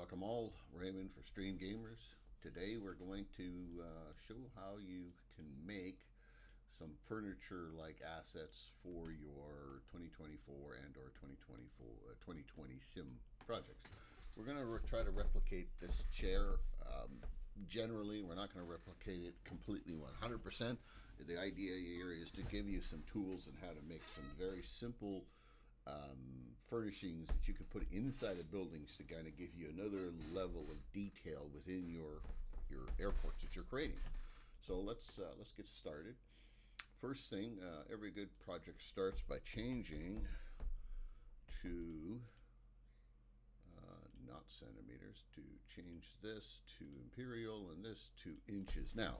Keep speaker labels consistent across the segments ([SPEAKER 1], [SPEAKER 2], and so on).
[SPEAKER 1] Welcome all, Raymond for Stream Gamers. Today we're going to show how you can make some furniture-like assets for your 2024 and or 2020 sim projects. We're going to try to replicate this chair. Generally, we're not going to replicate it completely 100%. The idea here is to give you some tools on how to make some very simple furnishings that you can put inside of buildings to kind of give you another level of detail within your airports that you're creating. So let's get started. First thing, every good project starts by changing to not centimeters, to change this to imperial and this to inches. Now,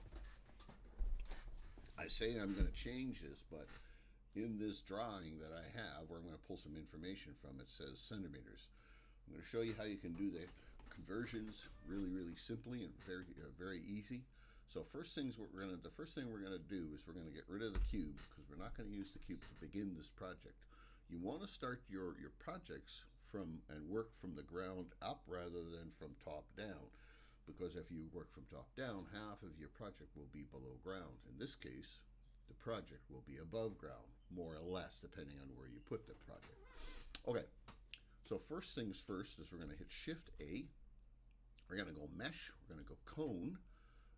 [SPEAKER 1] I say I'm going to change this, but in this drawing that I have, where I'm going to pull some information from, it says centimeters. I'm going to show you how you can do the conversions really simply and very easy. So the first thing we're going to do is we're going to get rid of the cube, because we're not going to use the cube to begin this project. You want to start your projects from and work from the ground up rather than from top down, because if you work from top down, half of your project will be below ground. In this case, the project will be above ground, more or less, depending on where you put the project. Okay, so first things first is we're going to hit Shift A. We're going to go Mesh. We're going to go Cone.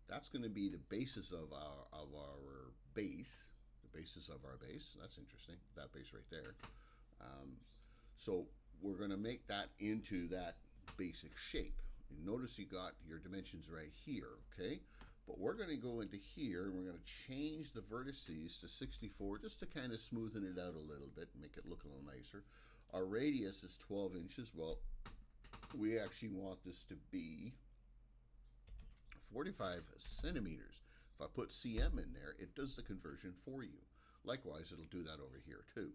[SPEAKER 1] That's going to be the basis of our base. The basis of our base. That's interesting. That base right there. So we're going to make that into that basic shape. You notice you got your dimensions right here, okay? But we're going to go into here and we're going to change the vertices to 64 just to kind of smoothen it out a little bit and make it look a little nicer. Our radius is 12 inches. Well, we actually want this to be 45 centimeters. If I put cm in there, it does the conversion for you. Likewise, it'll do that over here too.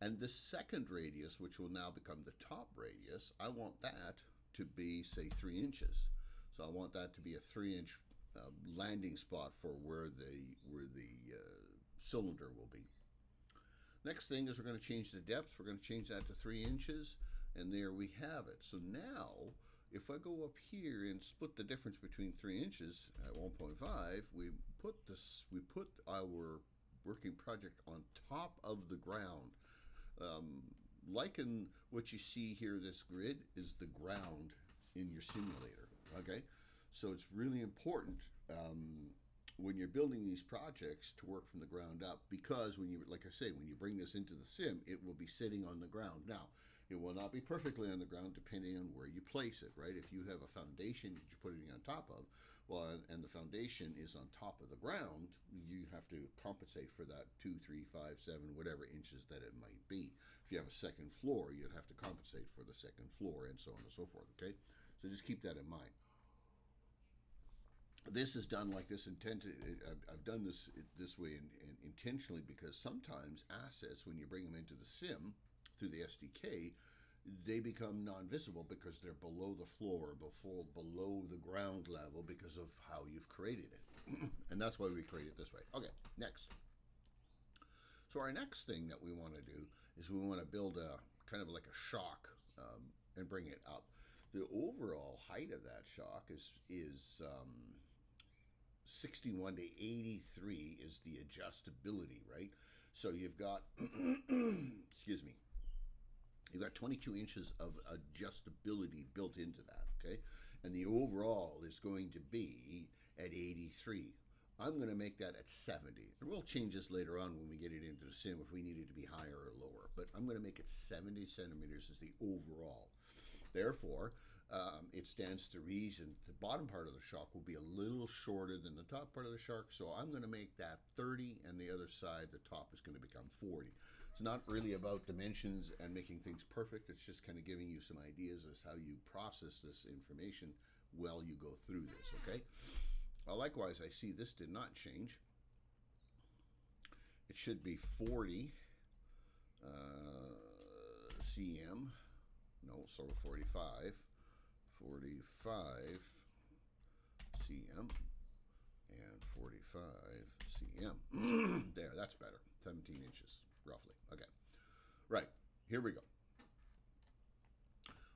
[SPEAKER 1] And the second radius, which will now become the top radius, I want that to be, say, 3 inches. So I want that to be a 3-inch landing spot for where the cylinder will be. Next thing is we're going to change the depth. We're going to change that to 3 inches, and there we have it. So now, if I go up here and split the difference between 3 inches at 1.5, we put our working project on top of the ground. Like in what you see here, this grid is the ground in your simulator. Okay, so it's really important when you're building these projects to work from the ground up, because when you, like I say, when you bring this into the sim, it will be sitting on the ground. Now, it will not be perfectly on the ground depending on where you place it, right? If you have a foundation that you're putting on top of, well, and the foundation is on top of the ground, you have to compensate for that 2, 3, 5, 7, whatever inches that it might be. If you have a second floor, you'd have to compensate for the second floor, and so on and so forth, okay? So just keep that in mind. This is done like this intended. I've done this way intentionally, because sometimes assets, when you bring them into the sim through the SDK, they become non-visible because they're below the floor, below the ground level, because of how you've created it. And that's why we create it this way. Okay, next. So our next thing that we want to do is we want to build a kind of like a shock and bring it up. The overall height of that shock is 61 to 83 is the adjustability, right? So you've got, excuse me, you've got 22 inches of adjustability built into that, okay? And the overall is going to be at 83. I'm going to make that at 70. And we'll change this later on when we get it into the sim if we need it to be higher or lower. But I'm going to make it 70 centimeters as the overall. Therefore, it stands to reason the bottom part of the shock will be a little shorter than the top part of the shock. So I'm going to make that 30, and the other side, the top, is going to become 40. It's not really about dimensions and making things perfect. It's just kind of giving you some ideas as how you process this information while you go through this, okay? Likewise, I see this did not change. It should be 40 cm. No, so 45 cm and 45 cm. There, that's better. 17 inches, roughly. Okay. Right, here we go.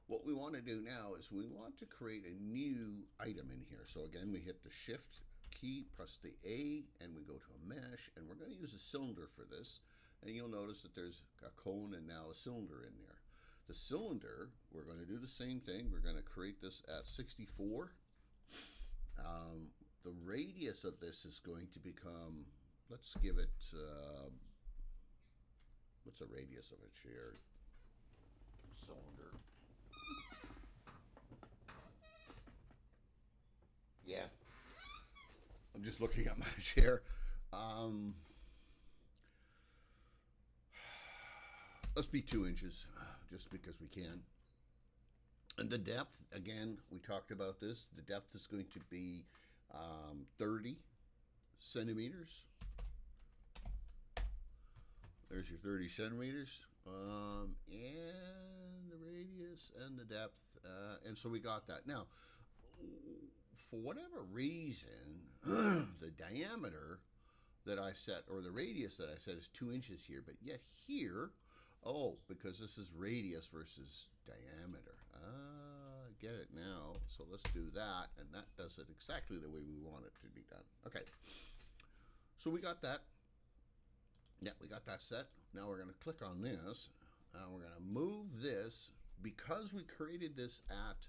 [SPEAKER 1] What we want to do now is we want to create a new item in here. So again, we hit the Shift key, press the A, and we go to a mesh, and we're going to use a cylinder for this. And you'll notice that there's a cone and now a cylinder in there. The cylinder, we're going to do the same thing. We're going to create this at 64. The radius of this is going to become, let's give it, what's the radius of a chair? Cylinder. Yeah. I'm just looking at my chair. Let's be 2 inches, just because we can. And the depth, again, we talked about this. The depth is going to be 30 centimeters. There's your 30 centimeters. And the radius and the depth. And so we got that. Now, for whatever reason, the diameter that I set, or the radius that I set, is 2 inches here. But yet here, because this is radius versus diameter. Get it now. So let's do that, and that does it exactly the way we want it to be done. Okay. So we got that. Yeah, we got that set. Now we're going to click on this. We're going to move this, because we created this at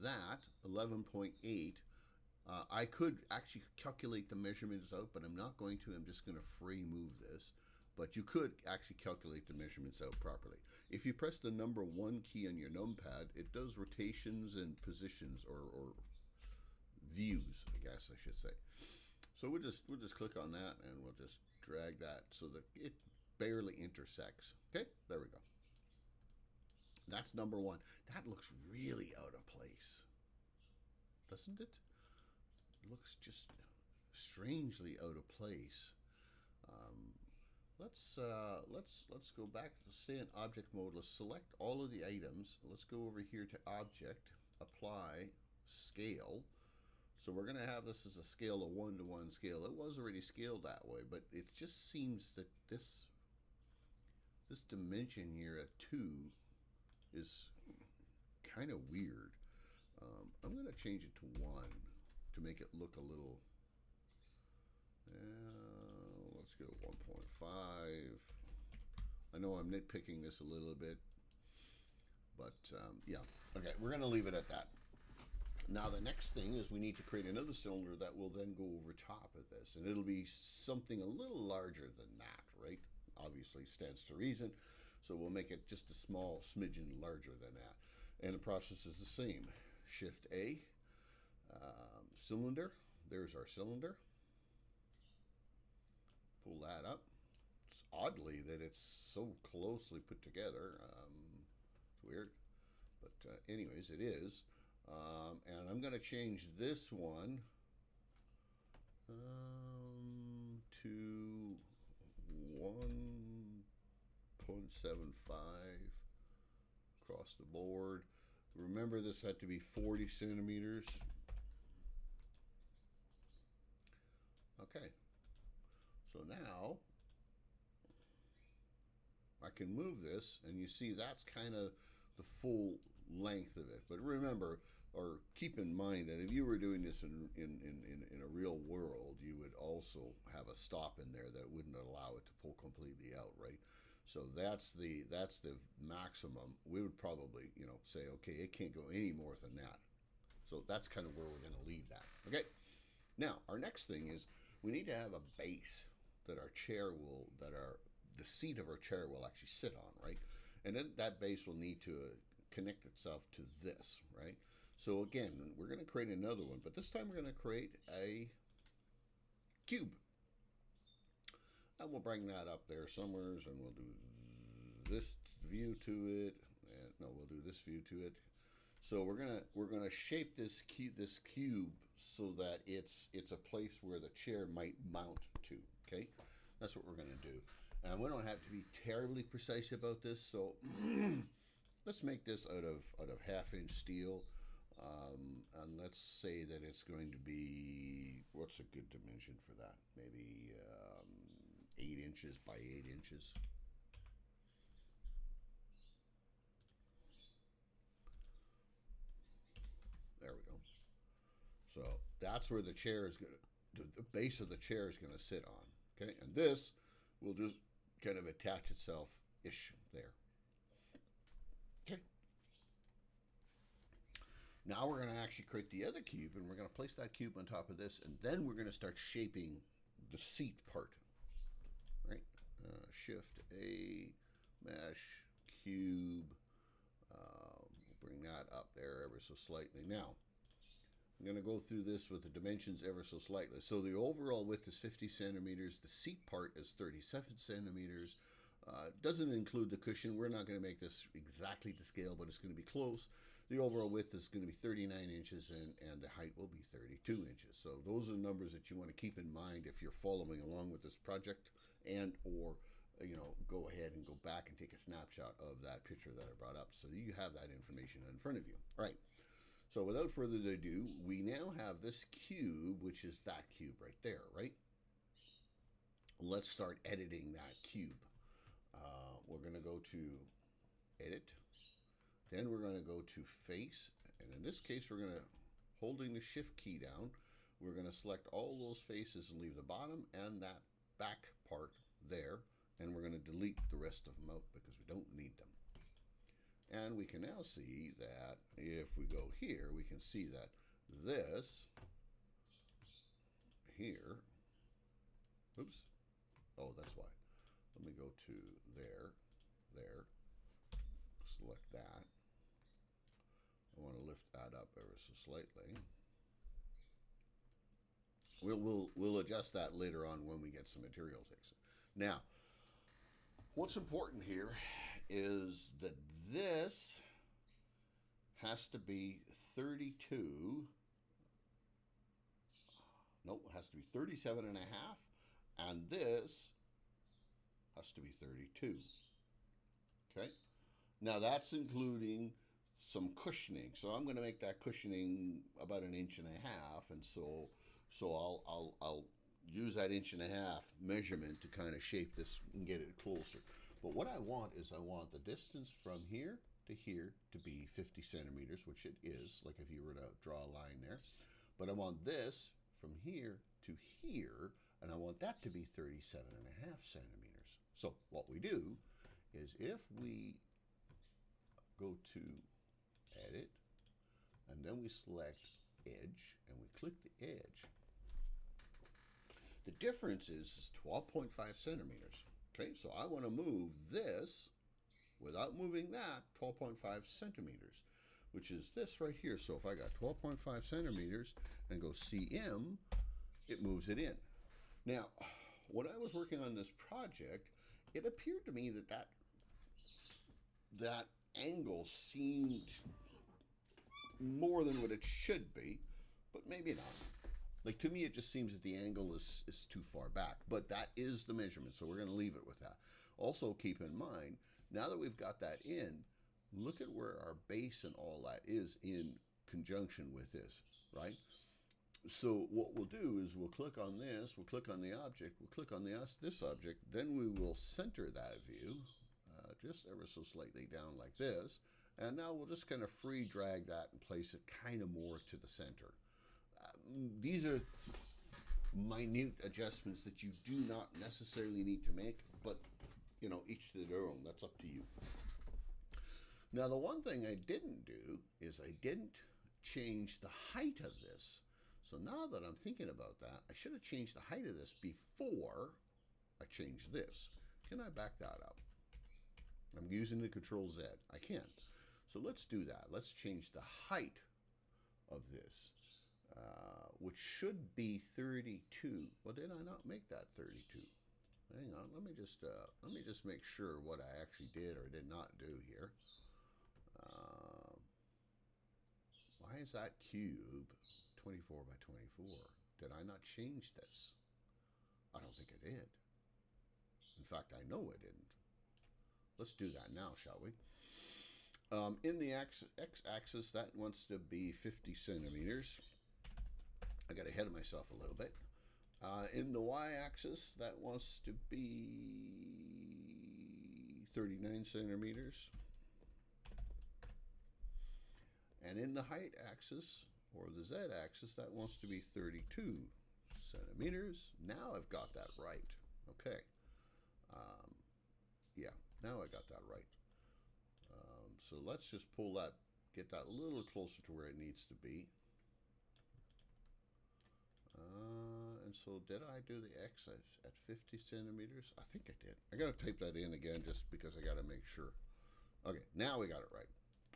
[SPEAKER 1] that 11.8. I could actually calculate the measurements out, but I'm not going to. I'm just going to free move this. But you could actually calculate the measurements out properly. If you press the number 1 key on your numpad, it does rotations and positions, or views, I guess I should say. So we'll just click on that, and we'll just drag that so that it barely intersects. Okay, there we go. That's number 1. That looks really out of place, doesn't it? It looks just strangely out of place. Let's go back, stay in object mode. Let's select all of the items. Let's go over here to object, apply, scale. So we're going to have this as a scale of 1-to-1 scale. It was already scaled that way, but it just seems that this dimension here at 2 is kind of weird. I'm going to change it to 1 to make it look a little. Let's go 1.5. I know I'm nitpicking this a little bit, but yeah. Okay, we're going to leave it at that. Now the next thing is we need to create another cylinder that will then go over top of this, and it'll be something a little larger than that, right? Obviously stands to reason, so we'll make it just a small smidgen larger than that. And the process is the same. Shift A, cylinder. There's our cylinder. Pull that up. It's oddly that it's so closely put together. It's weird, but anyways, it is. And I'm going to change this one to 1.75 across the board. Remember, this had to be 40 centimeters. Okay. So now I can move this, and you see that's kind of the full length of it. But remember, or keep in mind, that if you were doing this in a real world, you would also have a stop in there that wouldn't allow it to pull completely out, right? So that's the maximum. We would probably, say, okay, it can't go any more than that. So that's kind of where we're going to leave that. Okay. Now our next thing is we need to have a base that the seat of our chair will actually sit on, right? And then that base will need to connect itself to this, right? So again, we're going to create another one, but this time we're going to create a cube. And we'll bring that up there somewhere, and we'll do this view to it. And no, we'll do this view to it. So we're gonna shape this cube so that it's a place where the chair might mount to. Okay, that's what we're gonna do. And we don't have to be terribly precise about this. So let's make this out of 1/2-inch steel. And let's say that it's going to be, what's a good dimension for that? Maybe 8 inches by 8 inches. So that's where the chair is going to, the base of the chair is going to sit on. Okay, and this will just kind of attach itself-ish there. Okay. Now we're going to actually create the other cube, and we're going to place that cube on top of this, and then we're going to start shaping the seat part. Right? Shift A, mesh, cube. Bring that up there ever so slightly. Now, I'm going to go through this with the dimensions ever so slightly. So the overall width is 50 centimeters. The seat part is 37 centimeters. Doesn't include the cushion. We're not going to make this exactly to scale, but it's going to be close. The overall width is going to be 39 inches, and the height will be 32 inches. So those are the numbers that you want to keep in mind if you're following along with this project, and or go ahead and go back and take a snapshot of that picture that I brought up so you have that information in front of you. All right. So without further ado, we now have this cube, which is that cube right there, right? Let's start editing that cube. We're going to go to Edit. Then we're going to go to Face. And in this case, we're going to, holding the Shift key down, we're going to select all those faces and leave the bottom and that back part there. And we're going to delete the rest of them out because we don't need them. And we can now see that if we go here, we can see that this here, oops, oh, that's why. Let me go to there, select that. I want to lift that up ever so slightly. We'll adjust that later on when we get some material takes. Now, what's important here is that this has to be 32. Nope, it has to be 37 and a half. And this has to be 32. Okay. Now that's including some cushioning. So I'm going to make that cushioning about 1.5 inches. And so I'll use that 1.5 inches measurement to kind of shape this and get it closer. But what I want is I want the distance from here to here to be 50 centimeters, which it is, like if you were to draw a line there. But I want this from here to here, and I want that to be 37 and a half centimeters. So what we do is if we go to Edit, and then we select Edge, and we click the edge, the difference is 12.5 centimeters. Okay, so I want to move this without moving that 12.5 centimeters, which is this right here. So if I got 12.5 centimeters and go CM, it moves it in. Now, when I was working on this project, it appeared to me that angle seemed more than what it should be, but maybe not. Like, to me, it just seems that the angle is too far back, but that is the measurement, so we're going to leave it with that. Also, keep in mind, now that we've got that in, look at where our base and all that is in conjunction with this, right? So what we'll do is we'll click on this, we'll click on the object, we'll click on this object, then we will center that view just ever so slightly down like this, and now we'll just kind of free drag that and place it kind of more to the center. These are minute adjustments that you do not necessarily need to make, but each to their own. That's up to you. Now, the one thing I didn't do is I didn't change the height of this. So now that I'm thinking about that, I should have changed the height of this before I changed this. Can I back that up? I'm using the Control Z. I can. So let's do that. Let's change the height of this, which should be 32. Well, did I not make that 32? Hang on. Let me just make sure what I actually did or did not do here. Why is that cube 24 by 24? Did I not change this? I don't think I did. In fact, I know I didn't. Let's do that now, shall we? In the x-axis, that wants to be 50 centimeters. I got ahead of myself a little bit. In the y-axis, that wants to be 39 centimeters. And in the height axis, or the z-axis, that wants to be 32 centimeters. Now I've got that right. Okay. Yeah, now I got that right. So let's just pull that, get that a little closer to where it needs to be. And so did I do the X at 50 centimeters? I think I did. I got to type that in again just because I got to make sure. Okay, now we got it right.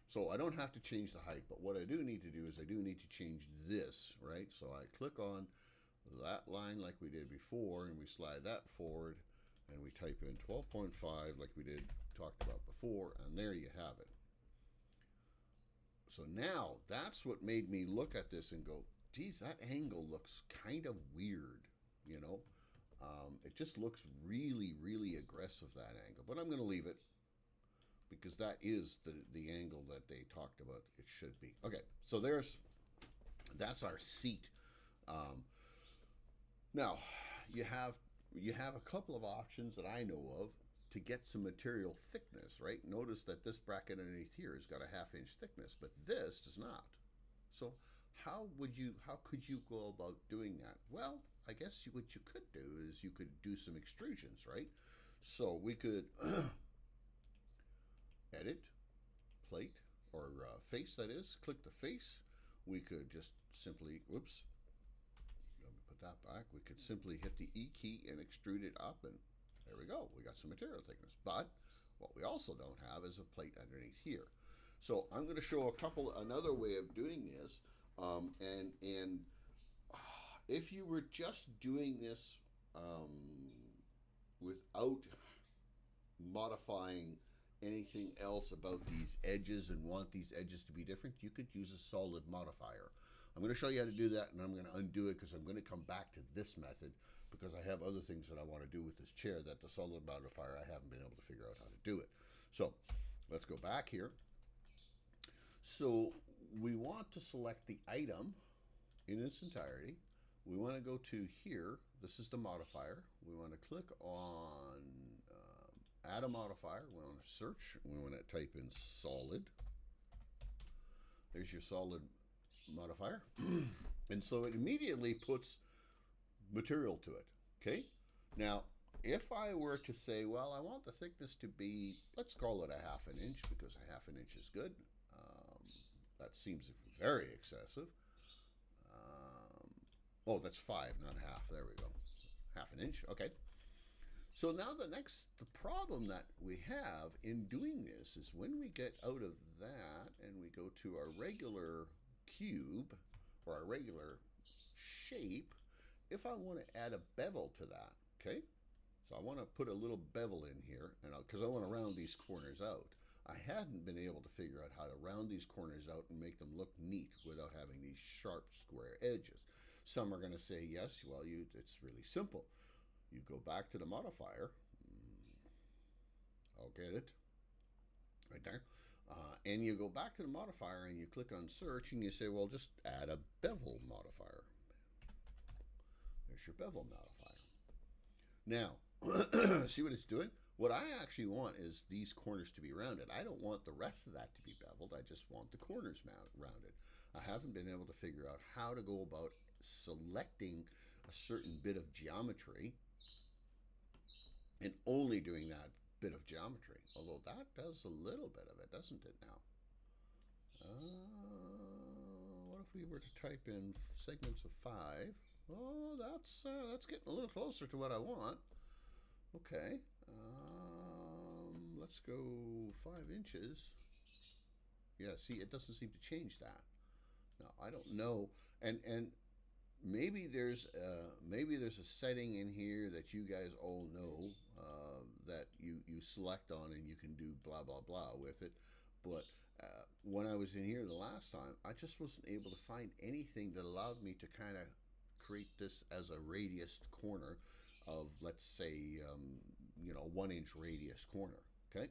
[SPEAKER 1] So I don't have to change the height, but what I do need to do is I do need to change this, right? So I click on that line like we did before, and we slide that forward, and we type in 12.5 like we did talked about before, and there you have it. So now that's what made me look at this and go, geez, that angle looks kind of weird, you know. It just looks really, really aggressive, that angle. But I'm going to leave it because that is the angle that they talked about it should be. Okay, so that's our seat. Now, you have a couple of options that I know of to get some material thickness, right? Notice that this bracket underneath here has got a 1/2 inch thickness, but this does not. So how could you go about doing that? Well, I guess what you could do is you could do some extrusions, right? So we could edit, plate, or face, that is, click the face. We could just simply, whoops, let me put that back. We could simply hit the E key and extrude it up, and there we go. We got some material thickness. But what we also don't have is a plate underneath here. So I'm going to show another way of doing this. And if you were just doing this without modifying anything else about these edges and want these edges to be different, you could use a solid modifier. I'm going to show you how to do that, and I'm going to undo it because I'm going to come back to this method because I have other things that I want to do with this chair that the solid modifier, I haven't been able to figure out how to do it. So let's go back here. So we want to select the item in its entirety. We want to go to here. This is the modifier. We want to click on add a modifier. We want to search. We want to type in solid. There's your solid modifier. And so it immediately puts material to it. Okay. Now, if I were to say, well, I want the thickness to be, let's call it a 1/2 inch because a 1/2 inch is good. That seems very excessive. Oh, that's 5, not half. There we go. 1/2 inch. Okay. So now the problem that we have in doing this is when we get out of that and we go to our regular cube or our regular shape, if I want to add a bevel to that, okay? So I want to put a little bevel in here, and because I want to round these corners out. I hadn't been able to figure out how to round these corners out and make them look neat without having these sharp square edges. Some are going to say, yes, well, it's really simple. You go back to the modifier. I'll get it right there. And you go back to the modifier and you click on search and you say, well, just add a bevel modifier. There's your bevel modifier. Now, see what it's doing? What I actually want is these corners to be rounded. I don't want the rest of that to be beveled. I just want the corners rounded. I haven't been able to figure out how to go about selecting a certain bit of geometry and only doing that bit of geometry. Although that does a little bit of it, doesn't it now? What if we were to type in segments of 5? Oh, that's getting a little closer to what I want. Okay. Let's go 5 inches. Yeah, see, it doesn't seem to change that. Now, I don't know, and maybe there's a setting in here that you guys all know that you select on and you can do blah blah blah with it. But when I was in here the last time, I just wasn't able to find anything that allowed me to kind of create this as a radius corner of, let's say, 1 inch radius corner. Okay,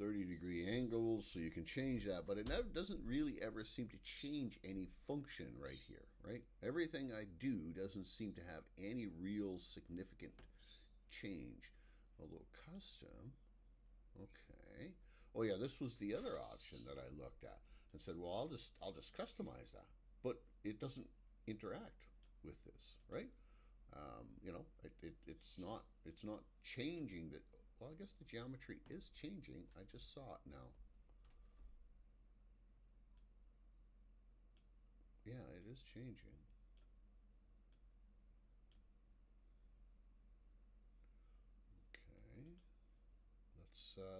[SPEAKER 1] 30-degree angles, so you can change that, but it never doesn't really ever seem to change any function right here, right? Everything I do doesn't seem to have any real significant change. Although custom, okay. Oh yeah, this was the other option that I looked at. and said, well, I'll just customize that, but it doesn't interact with this, right? You know, it's not changing that. Well, I guess the geometry is changing. I just saw it now. Yeah, it is changing. Okay,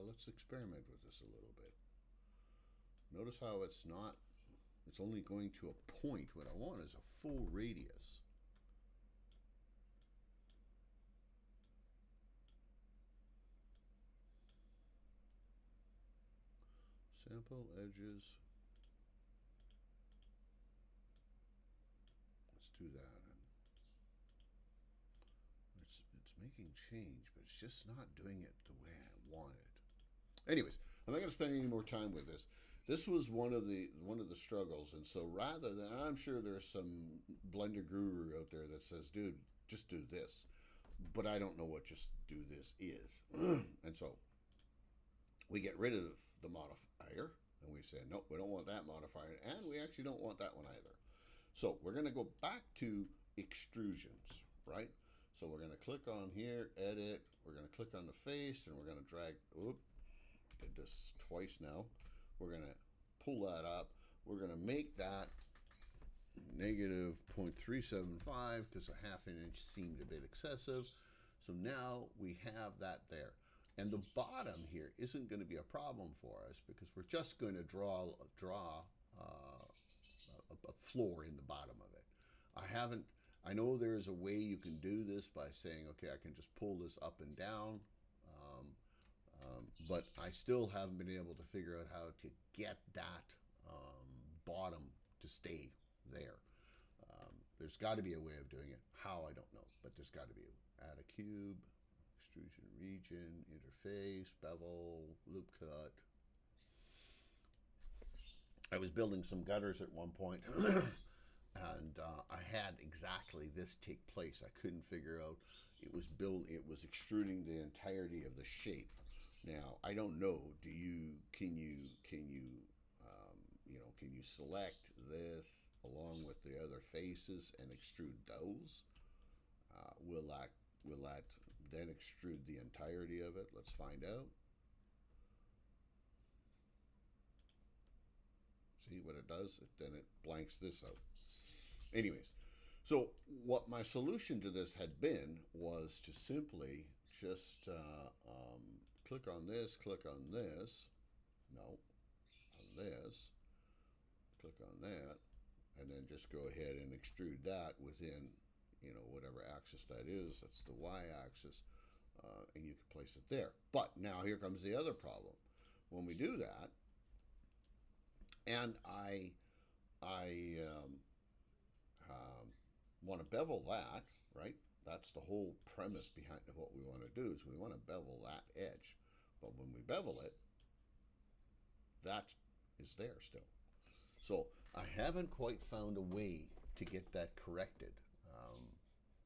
[SPEAKER 1] let's experiment with this a little bit. Notice how it's not. It's only going to a point. What I want is a full radius. Sample edges. Let's do that. It's making change, but it's just not doing it the way I wanted. Anyways, I'm not going to spend any more time with this. This was one of the struggles, and so rather than, I'm sure there's some Blender guru out there that says, "Dude, just do this," but I don't know what just do this is, and so we get rid of the modifier, and we say, "Nope, we don't want that modifier, and we actually don't want that one either." So we're going to go back to extrusions, right? So we're going to click on here, edit. We're going to click on the face, and we're going to drag. Oop, did this twice now. We're going to pull that up. We're going to make that negative 0.375 because a half an inch seemed a bit excessive. So now we have that there. And the bottom here isn't going to be a problem for us because we're just going to draw a floor in the bottom of it. I know there's a way you can do this by saying, okay, I can just pull this up and down. But I still haven't been able to figure out how to get that bottom to stay there. There's got to be a way of doing it. How, I don't know, but there's got to be. Add a cube, extrusion region, interface, bevel, loop cut. I was building some gutters at one point, and I had exactly this take place. I couldn't figure out. It was extruding the entirety of the shape. Now I don't know. Can you select this along with the other faces and extrude those? Will that then extrude the entirety of it? Let's find out. See what it does? Then it blanks this out. Anyways, so what my solution to this had been was to simply just click on this, no, on this, click on that, and then just go ahead and extrude that within, whatever axis that is. That's the y-axis, and you can place it there. But now here comes the other problem. When we do that, and I want to bevel that, right? That's the whole premise behind what we want to do is we want to bevel that edge. But when we bevel it, that is there still. So I haven't quite found a way to get that corrected.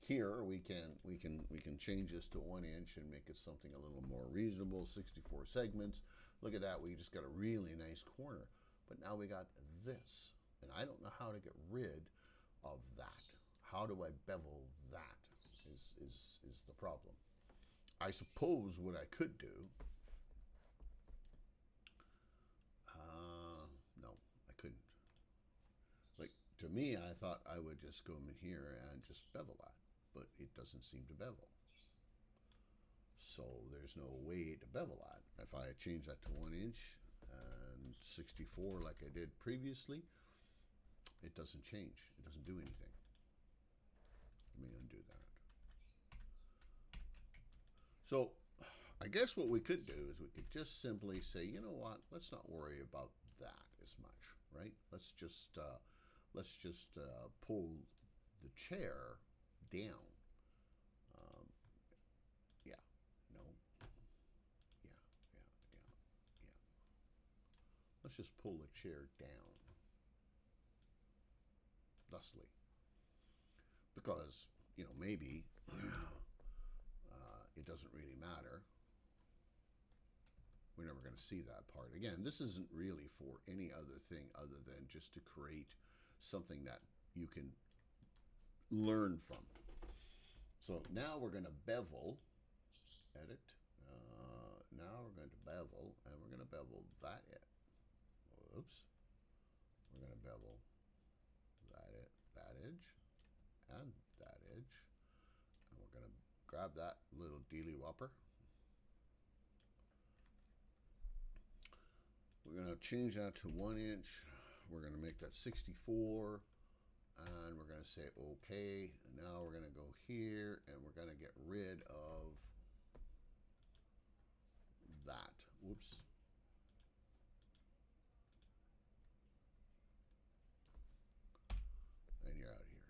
[SPEAKER 1] Here we can change this to 1 inch and make it something a little more reasonable. 64 segments. Look at that. We just got a really nice corner. But now we got this, and I don't know how to get rid of that. How do I bevel that is the problem. I suppose what I could do, no, I couldn't. Like, to me, I thought I would just go in here and just bevel that, but it doesn't seem to bevel. So there's no way to bevel that. If I change that to 1 inch, 64 like I did previously, it doesn't change. It doesn't do anything. Let me undo that. So I guess what we could do is we could just simply say, you know what, let's not worry about that as much, right? Let's just pull the chair down. Yeah, no, yeah. Let's just pull the chair down thusly. Because, maybe it doesn't really matter. We're never going to see that part. Again, this isn't really for any other other thing other than just to create something that you can learn from. So now we're going to bevel, edit. Now we're going to bevel, and we're going to bevel that edge. Oops. We're going to bevel that edge, and that edge. And we're going to grab that little dealy whopper. We're going to change that to 1 inch. We're going to make that 64. And we're going to say OK. And now we're going to go here and we're going to get rid of that. Whoops. And you're out of here.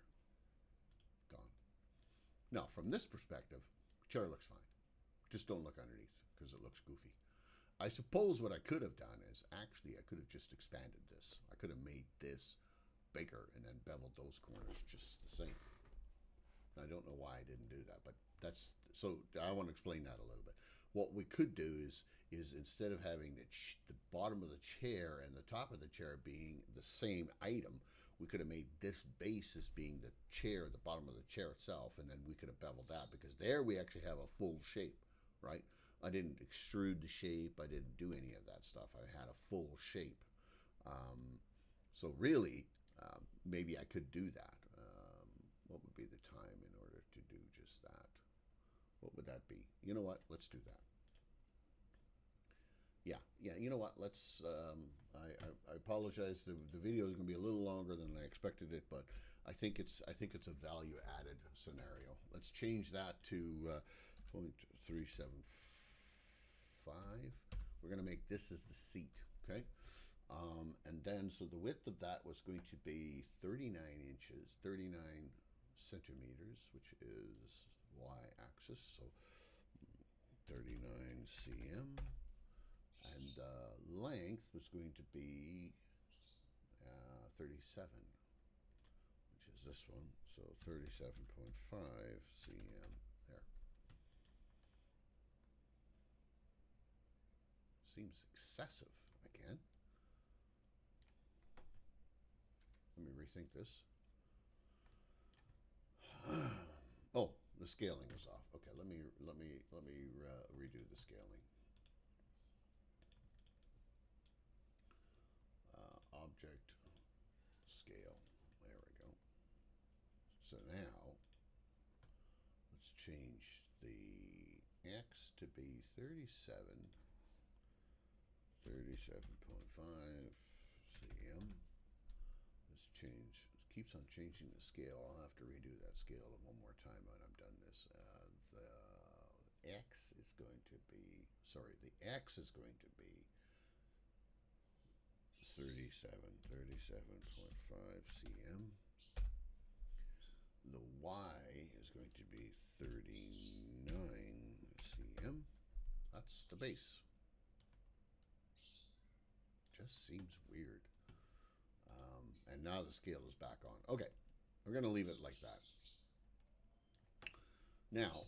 [SPEAKER 1] Gone. Now, from this perspective, chair looks fine. Just don't look underneath because it looks goofy. I suppose what I could have done is actually I could have just expanded this. I could have made this bigger and then beveled those corners just the same. I don't know why I didn't do that, but that's so I want to explain that a little bit. What we could do is instead of having the bottom of the chair and the top of the chair being the same item, we could have made this base as being the chair, the bottom of the chair itself, and then we could have beveled that because there we actually have a full shape, right? I didn't extrude the shape. I didn't do any of that stuff. I had a full shape. So really, maybe I could do that. What would be the time in order to do just that? What would that be? You know what? Let's do that. Yeah. You know what? Let's. I apologize. The video is going to be a little longer than I expected it, but I think it's a value added scenario. Let's change that to 0.375. We're going to make this as the seat. Okay. And then, so the width of that was going to be 39 inches, 39 centimeters, which is y-axis, so 39 cm. And the length was going to be 37, which is this one, so 37.5 cm. There. Seems excessive again. Let me rethink this. Oh, the scaling is off. Okay, let me redo the scaling. Object scale. There we go. So now let's change the X to be 37.5 cm. Let's change. It keeps on changing the scale. I'll have to redo that scale one more time when I'm done this. The X is going to be, the X is going to be 37.5 cm. The Y is going to be 39 cm. That's the base. Just seems weird. And now the scale is back on. Okay, we're going to leave it like that. Now,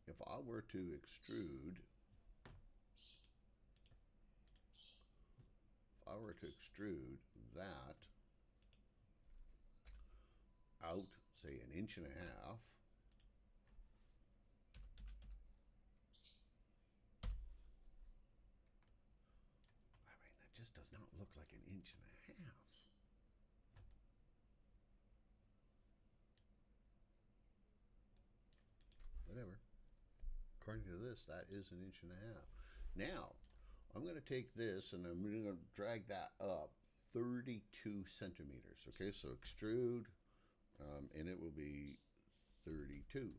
[SPEAKER 1] if I were to extrude, that out, say, 1.5 inches, just does not look like 1.5 inches. Whatever. According to this, that is 1.5 inches. Now, I'm going to take this and I'm going to drag that up 32 centimeters. Okay, so extrude, and it will be 32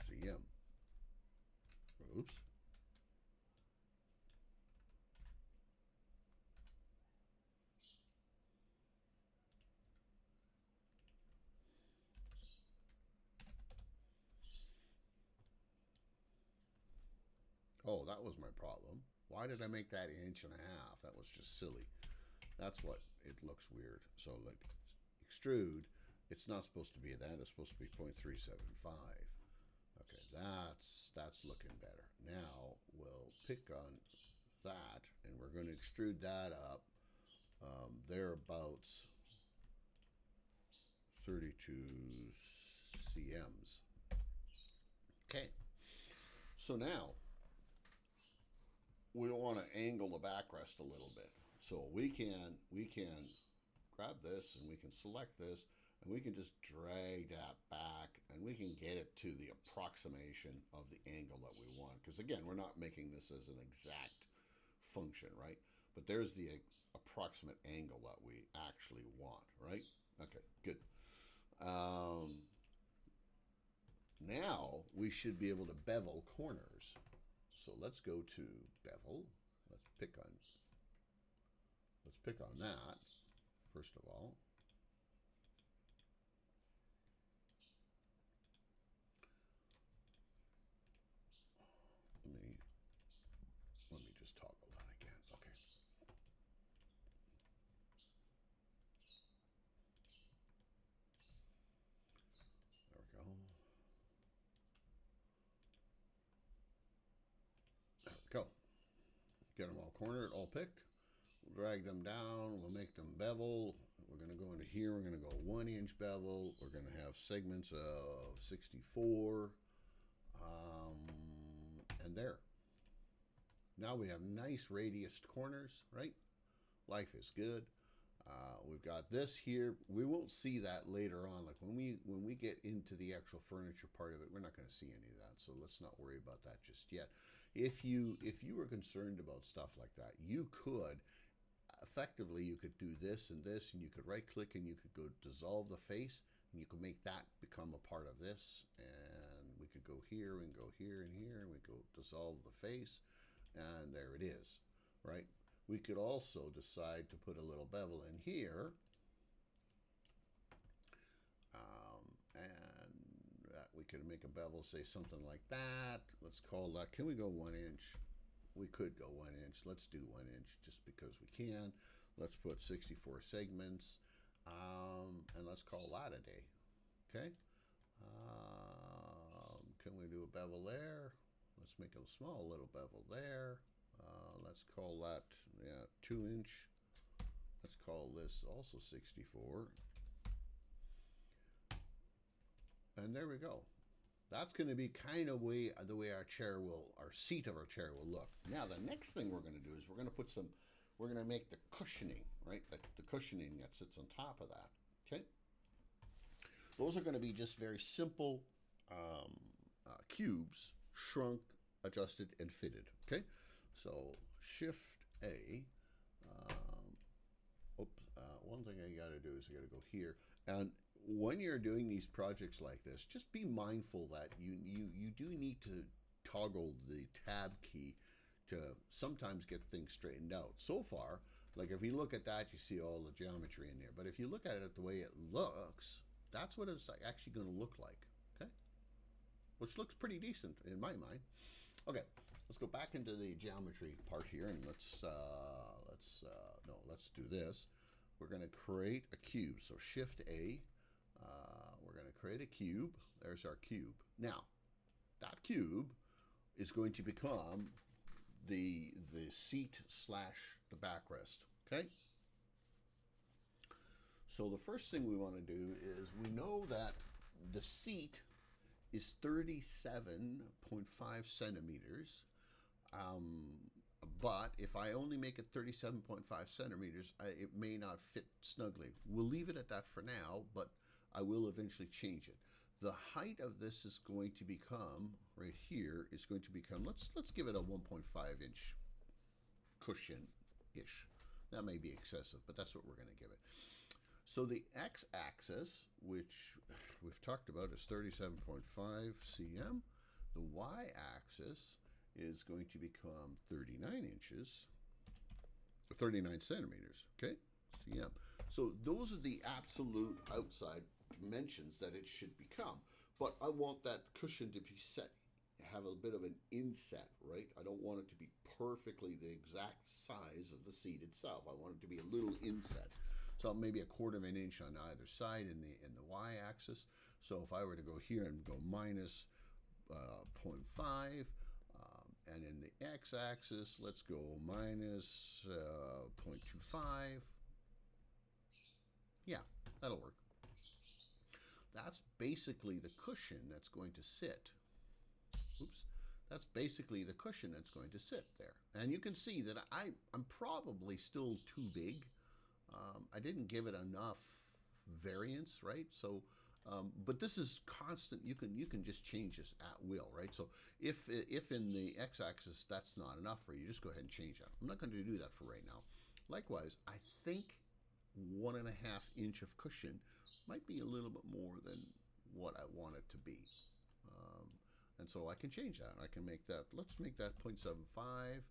[SPEAKER 1] cm. Oops. Oh, that was my problem. Why did I make that 1.5 inches? That was just silly. That's what it looks weird. So like extrude, it's not supposed to be that. It's supposed to be 0.375. that's looking better. Now we'll pick on that, and we're going to extrude that up thereabouts 32 cms. Okay, so now we want to angle the backrest a little bit. So we can grab this, and we can select this, and we can just drag that back, and we can get it to the approximation of the angle that we want. Because again, we're not making this as an exact function, right? But there's the approximate angle that we actually want, right? Okay, good. Now we should be able to bevel corners. So let's go to bevel. Let's pick on that first of all. Let me just toggle that again. Okay. There we go. There we go. Get them all cornered, all picked. We'll drag them down. We'll make them bevel. We're going to go into here. We're going to go 1-inch bevel. We're going to have segments of 64. And there. Now we have nice radiused corners, right? Life is good. We've got this here. We won't see that later on. Like when we get into the actual furniture part of it, we're not going to see any of that. So let's not worry about that just yet. If you were concerned about stuff like that, you could effectively, you could do this and this, and you could right click and you could go dissolve the face, and you could make that become a part of this, and we could go here and go here and here, and we go dissolve the face, and there it is, right? We could also decide to put a little bevel in here, and we could make a bevel, say something like that. Let's call that, can we go 1 inch? We could go 1 inch. Let's do 1 inch just because we can. Let's put 64 segments, and let's call that a day. Okay. Can we do a bevel there? Let's make a small little bevel there. Let's call that 2 inch. Let's call this also 64. And there we go. That's going to be kind of the way our seat of our chair will look. Now, the next thing we're going to do is we're going to make the cushioning, right? The cushioning that sits on top of that, okay? Those are going to be just very simple cubes, shrunk, adjusted, and fitted, okay? So, Shift A. One thing I got to do is I got to go here. And when you're doing these projects like this, just be mindful that you do need to toggle the tab key to sometimes get things straightened out. So far, like if you look at that, you see all the geometry in there. But if you look at it the way it looks, that's what it's actually going to look like, okay? Which looks pretty decent in my mind. Okay, let's go back into the geometry part here, and let's do this. We're going to create a cube. So Shift A. We're going to create a cube. There's our cube. Now, that cube is going to become the seat / the backrest. Okay? So the first thing we want to do is we know that the seat is 37.5 centimeters. But if I only make it 37.5 centimeters, it may not fit snugly. We'll leave it at that for now, but I will eventually change it. The height of this is going to become, right here, is going to become, let's give it a 1.5 inch cushion-ish. That may be excessive, but that's what we're going to give it. So the x-axis, which we've talked about, is 37.5 cm. The y-axis is going to become 39 inches, 39 centimeters, okay, cm. So those are the absolute outside dimensions that it should become. But I want that cushion to be set, have a bit of an inset, right? I don't want it to be perfectly the exact size of the seat itself. I want it to be a little inset. So maybe 1/4 of an inch on either side in the y-axis. So if I were to go here and go minus 0.5. And in the x-axis, let's go minus 0.25. Yeah, that'll work. That's basically the cushion that's going to sit. Oops. That's basically the cushion that's going to sit there. And you can see that I'm probably still too big. I didn't give it enough variance, right? So, but this is constant. You can just change this at will, right? So if in the x-axis that's not enough for you, just go ahead and change that. I'm not going to do that for right now. Likewise, I think 1.5 inch of cushion might be a little bit more than what I want it to be. And so I can change that. I can make that, let's make that 0.75.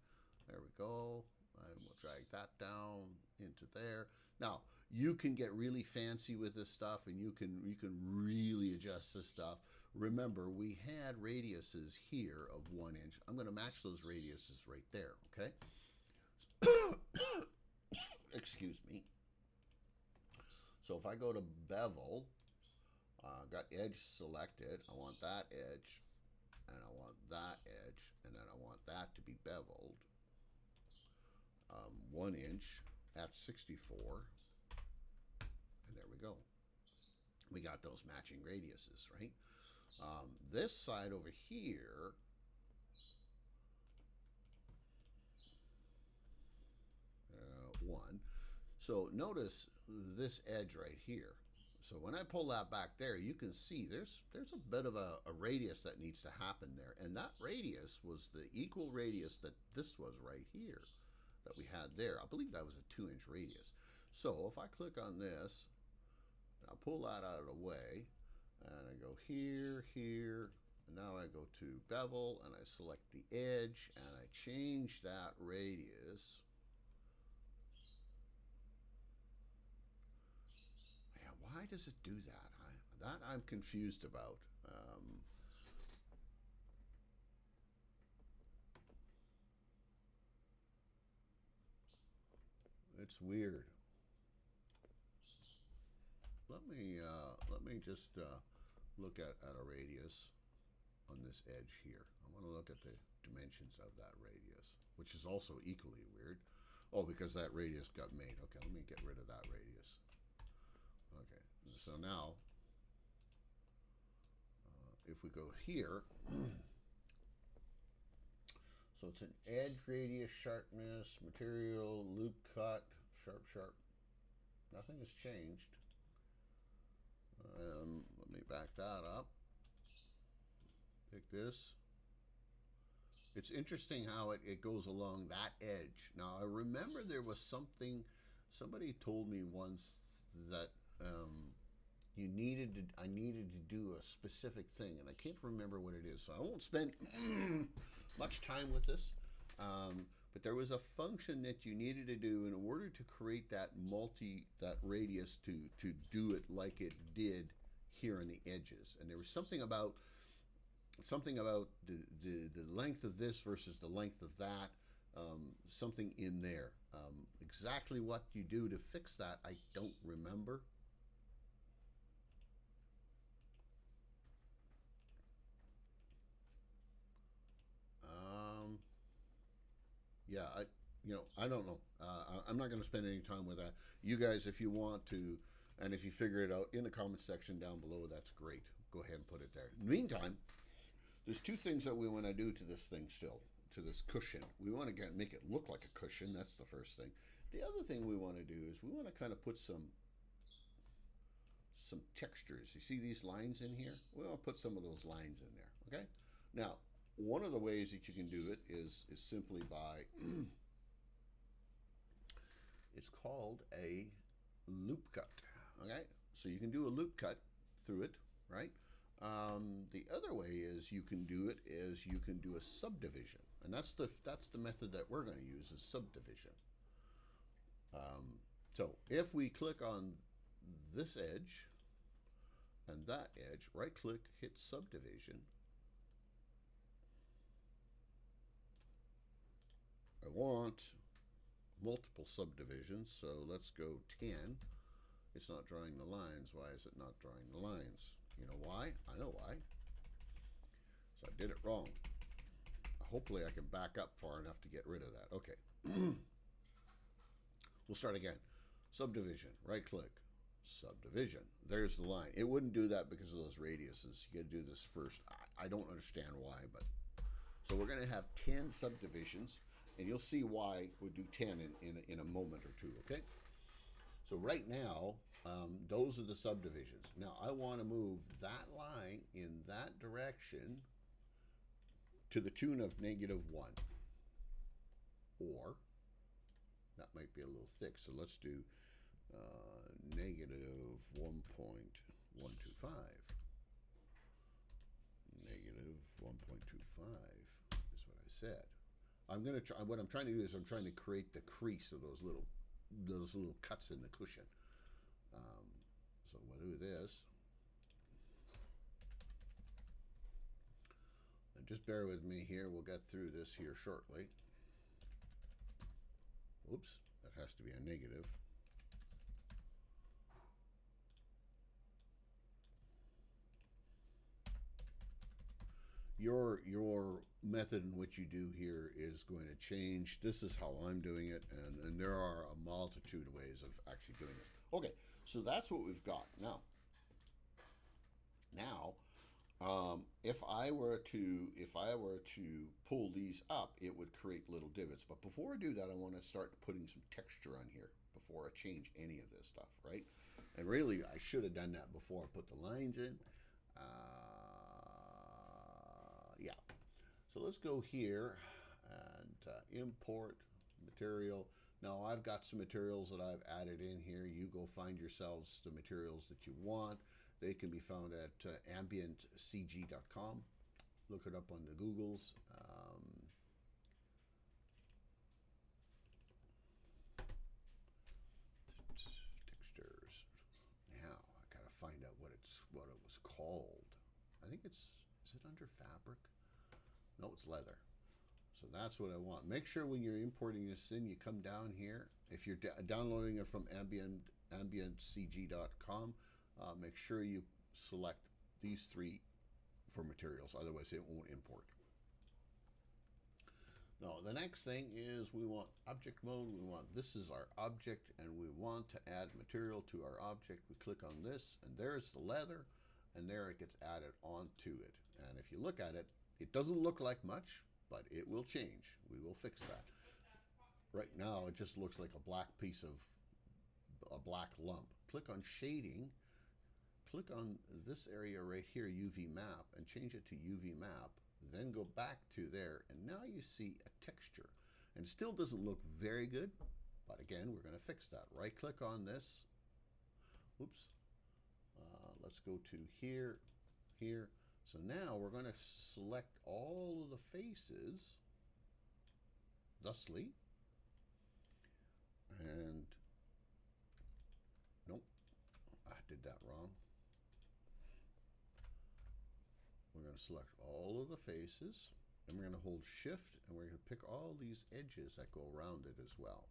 [SPEAKER 1] There we go. And we'll drag that down into there. Now, you can get really fancy with this stuff, and you can really adjust this stuff. Remember, we had radiuses here of 1 inch. I'm going to match those radiuses right there, okay? Excuse me. So if I go to bevel, got edge selected, I want that edge, and I want that edge, and then I want that to be beveled. 1 inch at 64, and there we go. We got those matching radiuses, right? This side over here, one. So notice this edge right here. So when I pull that back there, you can see there's a bit of a radius that needs to happen there. And that radius was the equal radius that this was right here that we had there. I believe that was a 2 inch radius. So if I click on this, I pull that out of the way, and I go here, here, and now I go to bevel, and I select the edge, and I change that radius. Yeah, why does it do that? That I'm confused about. It's weird. Let me just look at a radius on this edge here. I want to look at the dimensions of that radius, which is also equally weird. Oh, because that radius got made. Okay, let me get rid of that radius. Okay, so now if we go here, so it's an edge radius, sharpness, material, loop cut, sharp, sharp. Nothing has changed. Let me back that up. Pick this. It's interesting how it goes along that edge. Now, I remember there was something, somebody told me once that I needed to do a specific thing, and I can't remember what it is, so I won't spend much time with this. But there was a function that you needed to do in order to create that radius to do it like it did here on the edges. And there was something about the length of this versus the length of that, something in there. Exactly what you do to fix that, I don't remember. Yeah, I don't know. I'm not going to spend any time with that. You guys, if you want to, and if you figure it out in the comment section down below, that's great. Go ahead and put it there. In the meantime, there's two things that we want to do to this thing still, to this cushion. We want to make it look like a cushion. That's the first thing. The other thing we want to do is we want to kind of put some textures. You see these lines in here? We want to put some of those lines in there, okay? Now, one of the ways that you can do it is simply by, it's called a loop cut, okay? So you can do a loop cut through it, right? The other way is you can do a subdivision, and that's the method that we're going to use is subdivision. So if we click on this edge and that edge, right click, hit subdivision. I want multiple subdivisions, so let's go 10. It's not drawing the lines. Why is it not drawing the lines? You know why? I know why. So I did it wrong. Hopefully I can back up far enough to get rid of that. Okay. We'll start again. Subdivision, right click, subdivision. There's the line. It wouldn't do that because of those radiuses. You got to do this first. I don't understand why, but so we're going to have 10 subdivisions, and you'll see why we'll do 10 in a moment or two, okay? So right now, those are the subdivisions. Now I want to move that line in that direction to the tune of -1. Or, that might be a little thick, so let's do -1.125. -1.25 is what I said. I'm going to try. What I'm trying to do is I'm trying to create the crease of those little cuts in the cushion. So we'll do this. And just bear with me here. We'll get through this here shortly. Oops, that has to be a negative. Your method in which you do here is going to change. This is how I'm doing it, and there are a multitude of ways of actually doing this. Okay, so that's what we've got now. If I were to pull these up, it would create little divots. But before I do that, I want to start putting some texture on here before I change any of this stuff, right? And really, I should have done that before I put the lines in. Yeah. So let's go here and import material. Now I've got some materials that I've added in here. You go find yourselves the materials that you want. They can be found at ambientcg.com. Look it up on the Googles. Textures. Now I gotta find out what it was called. I think is it under fabric? No, it's leather. So that's what I want. Make sure when you're importing this in, you come down here. If you're downloading it from ambientcg.com, make sure you select these 3 for materials, otherwise it won't import. Now the next thing is we want object mode. This is our object, and we want to add material to our object. We click on this, and there's the leather, and there it gets added onto it. And if you look at it, it doesn't look like much, but it will change. We will fix that. Right now it just looks like a black piece of a black lump. Click on shading, click on this area right here, UV map, and change it to UV map. Then go back to there, and now you see a texture. And it still doesn't look very good, but again, we're going to fix that. Right click on this. Oops. Let's go to here, here. So now we're going to select all of the faces, thusly, and nope, I did that wrong. We're going to select all of the faces, and we're going to hold shift, and we're going to pick all these edges that go around it as well.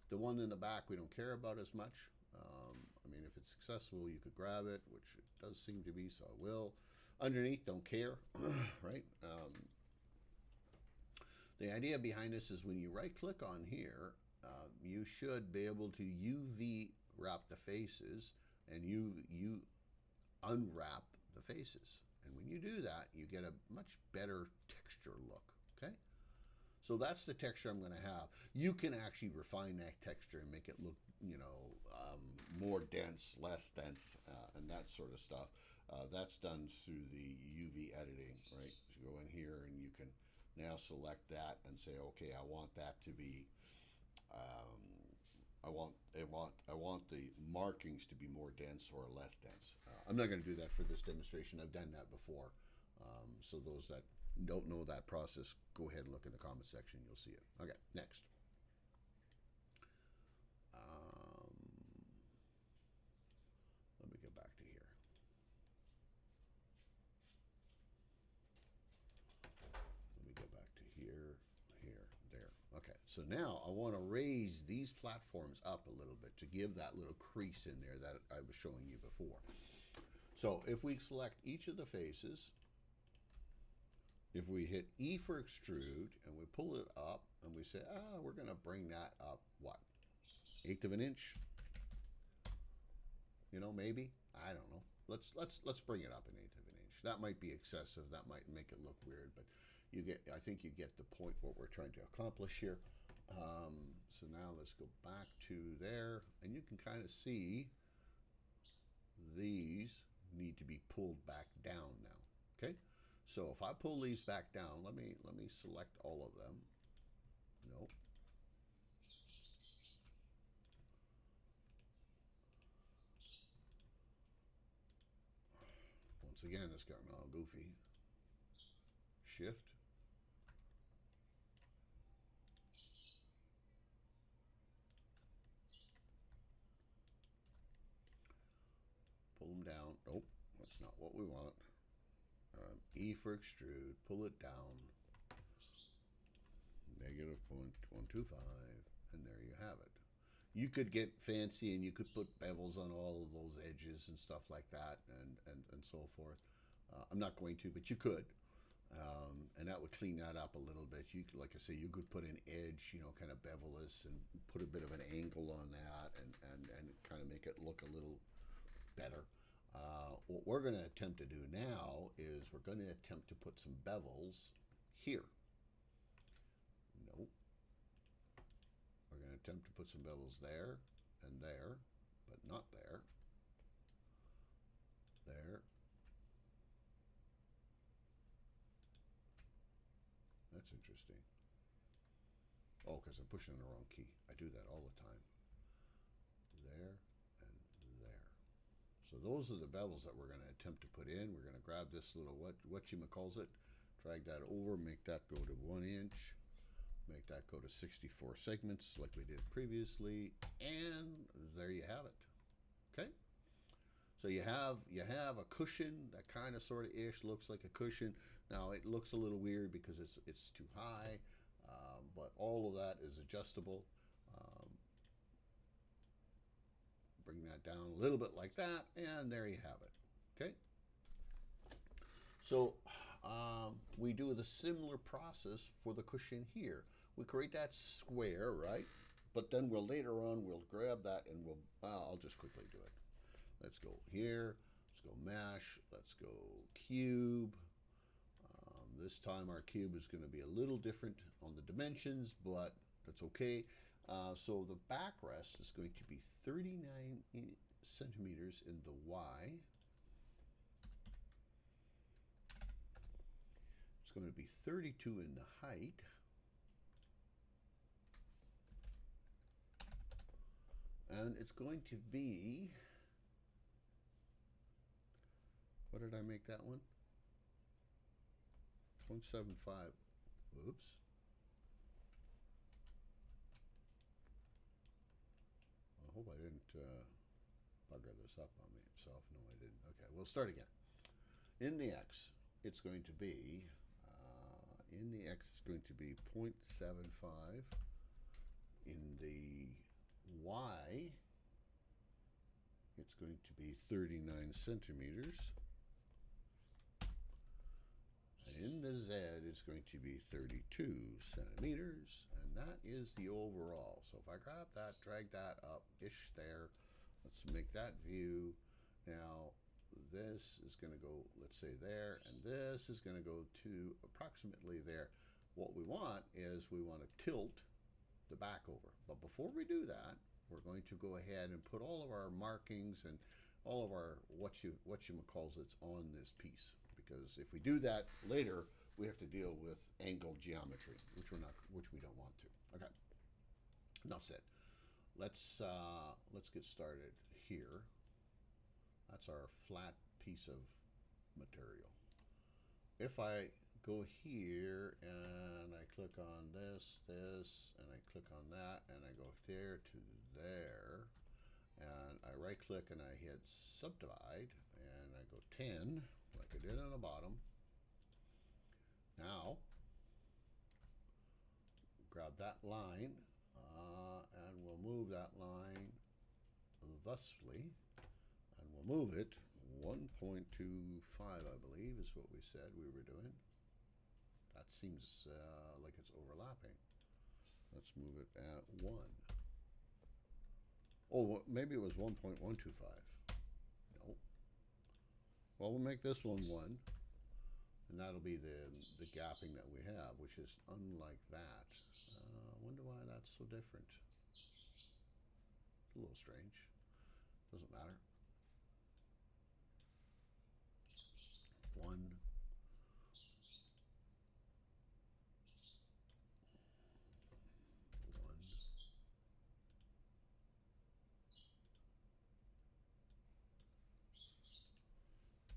[SPEAKER 1] The one in the back we don't care about as much. I mean, if it's successful, you could grab it, which it does seem to be, so I will. Underneath, don't care, right? The idea behind this is when you right-click on here, you should be able to UV wrap the faces, and you unwrap the faces. And when you do that, you get a much better texture look, okay? So that's the texture I'm going to have. You can actually refine that texture and make it look, more dense, less dense, and that sort of stuff. That's done through the UV editing, right? So you go in here and you can now select that and say, okay, I want that to be, I want the markings to be more dense or less dense. I'm not going to do that for this demonstration. I've done that before. So those that don't know that process, go ahead and look in the comment section. You'll see it. Okay, next. Let me get back to here. Let me go back to here, there. Okay, so now I want to raise these platforms up a little bit to give that little crease in there that I was showing you before. So if we select each of the faces, if we hit E for extrude and we pull it up and we say, we're going to bring that up, what, 1/8 of an inch? You know, maybe, I don't know. Let's bring it up 1/8 of an inch. That might be excessive. That might make it look weird, but I think you get the point what we're trying to accomplish here. So now let's go back to there, and you can kind of see these need to be pulled back down now. Okay, so if I pull these back down, let me select all of them. Nope. Once again, it's gotten all goofy. Shift. Pull them down. Nope, that's not what we want. E for extrude. Pull it down. -0.125, and there you have it. You could get fancy and you could put bevels on all of those edges and stuff like that, and so forth. I'm not going to, but you could. And that would clean that up a little bit. You could, like I say, you could put an edge, you know, kind of bevel this and put a bit of an angle on that, and kind of make it look a little better. What we're going to attempt to do now is we're going to attempt to put some bevels here. Nope. We're going to attempt to put some bevels there and there, but not there. There. That's interesting. Oh, because I'm pushing the wrong key. I do that all the time. There and there. So those are the bevels that we're going to attempt to put in. We're going to grab this little whatchamacallit, drag that over, make that go to 1 inch, make that go to 64 segments like we did previously, and there you have it. Okay? So you have a cushion that kind of sort of ish looks like a cushion. Now it looks a little weird because it's too high, but all of that is adjustable. Bring that down a little bit like that, and there you have it. Okay. So we do the similar process for the cushion here. We create that square, right? But then later on we'll grab that and I'll just quickly do it. Let's go here. Let's go mesh. Let's go cube. This time our cube is going to be a little different on the dimensions, but that's okay. So the backrest is going to be 39 centimeters in the Y. It's going to be 32 in the height. And it's going to be, what did I make that one? 0.75. Oops. I hope I didn't bugger this up on myself. No, I didn't. Okay, we'll start again. In the X, it's going to be, 0.75. In the Y, it's going to be 39 centimeters. In the Z, it's going to be 32 centimeters, and that is the overall. So if I grab that, drag that up-ish there, let's make that view. Now, this is going to go, let's say there, and this is going to go to approximately there. What we want is we want to tilt the back over. But before we do that, we're going to go ahead and put all of our markings and all of our whatchamacallits on this piece. Because if we do that later, we have to deal with angle geometry, which we don't want to. Okay, enough said. Let's get started here. That's our flat piece of material. If I go here and I click on this, and I click on that, and I go there to there, and I right click and I hit subdivide, and I go 10, like I did on the bottom. Now, grab that line, and we'll move that line thusly, and we'll move it 1.25, I believe is what we said we were doing. that seems like it's overlapping. Let's move it at 1. Oh, maybe it was 1.125. No. Well, we'll make this one 1. And that'll be the gapping that we have, which is unlike that. I wonder why that's so different. A little strange. Doesn't matter. 1.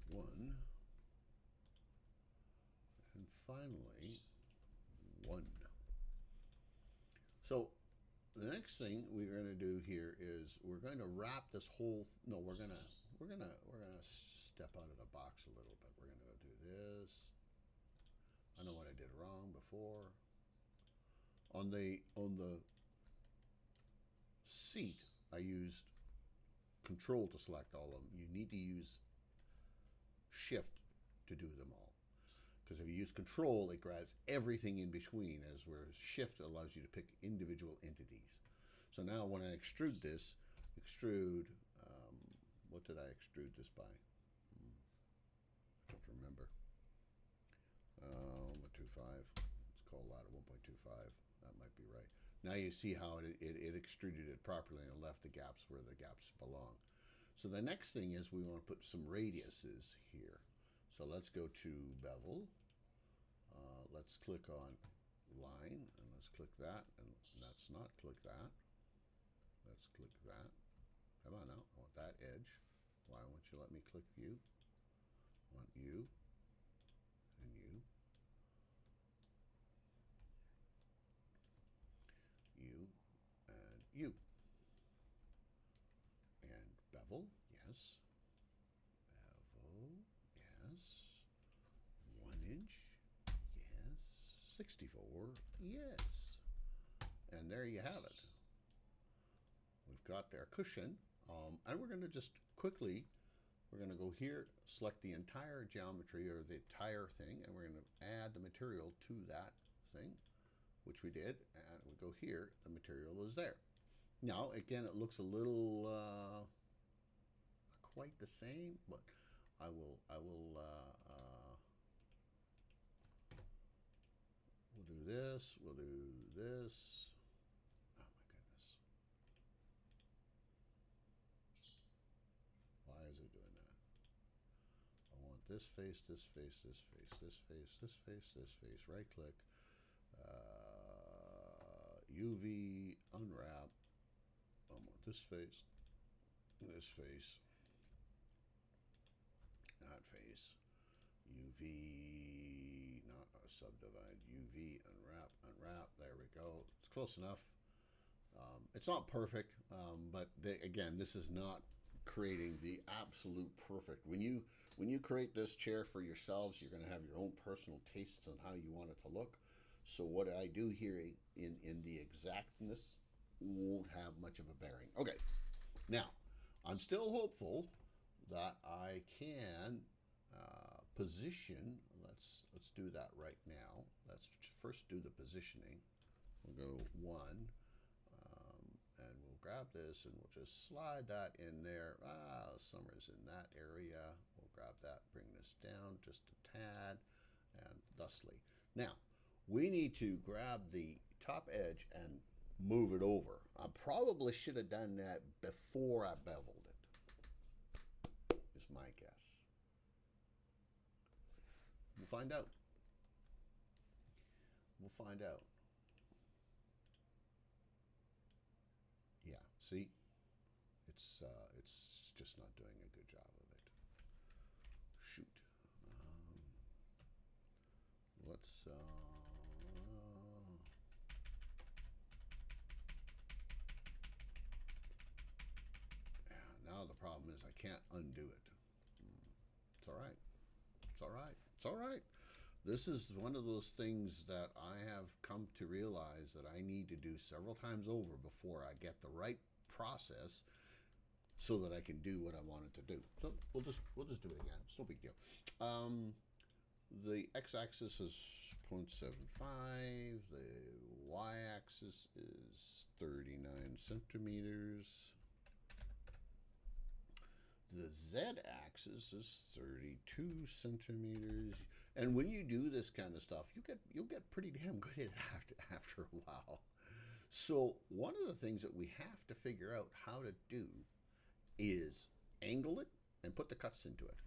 [SPEAKER 1] 1. And finally, 1. So the next thing we're going to do here is we're going to wrap this whole. No, we're gonna step out of the box a little bit. We're going to go do this. I know what I did wrong before. On the seat, I used Control to select all of them. You need to use Shift to do them all. Because if you use Control, it grabs everything in between, whereas Shift allows you to pick individual entities. So now when I extrude this, what did I extrude this by? I don't remember. 1.25. Let's call that a 1.25. That might be right. Now you see how it extruded it properly and left the gaps where the gaps belong. So the next thing is we want to put some radiuses here. So let's go to Bevel. Let's click on Line, and let's click that, and let's not click that. Let's click that. Come on now, I want that edge. Why won't you let me click View? I want you, and you. You, and you. And Bevel, yes. Bevel, yes. 1 inch, yes. 64, yes. And there you have it. We've got their cushion, and we're going to just quickly, we're going to go here, select the entire geometry or the entire thing, and we're going to add the material to that thing, which we did, and we go here, the material is there. Now, again, it looks a little not quite the same, but we'll do this, we'll do this. Oh my goodness. Why is it doing that? I want this face, this face, this face, this face, this face, this face, right click, UV, unwrap. I want this face, that face, UV, not subdivide, UV, unwrap, there we go. It's close enough. It's not perfect, but again, this is not creating the absolute perfect. When you create this chair for yourselves, you're going to have your own personal tastes on how you want it to look. So what I do here in the exactness won't have much of a bearing. Okay, now I'm still hopeful that I can position. Let's do that right now. Let's first do the positioning. We'll go 1, and we'll grab this and we'll just slide that in there. Summer's in that area. We'll grab that, bring this down just a tad, and thusly. Now, we need to grab the top edge and move it over. I probably should have done that before I beveled it, is my guess. We'll find out. We'll find out. Yeah, see? It's just not doing a good job of it. Shoot. Let's now the problem is I can't undo it. It's all right. It's all right. It's all right. This is one of those things that I have come to realize that I need to do several times over before I get the right process so that I can do what I wanted to do. So we'll just do it again. It's no big deal. The x-axis is 0.75. The y-axis is 39 centimeters. The z-axis is 32 centimeters. And when you do this kind of stuff, you'll get pretty damn good at it after a while. So one of the things that we have to figure out how to do is angle it and put the cuts into it.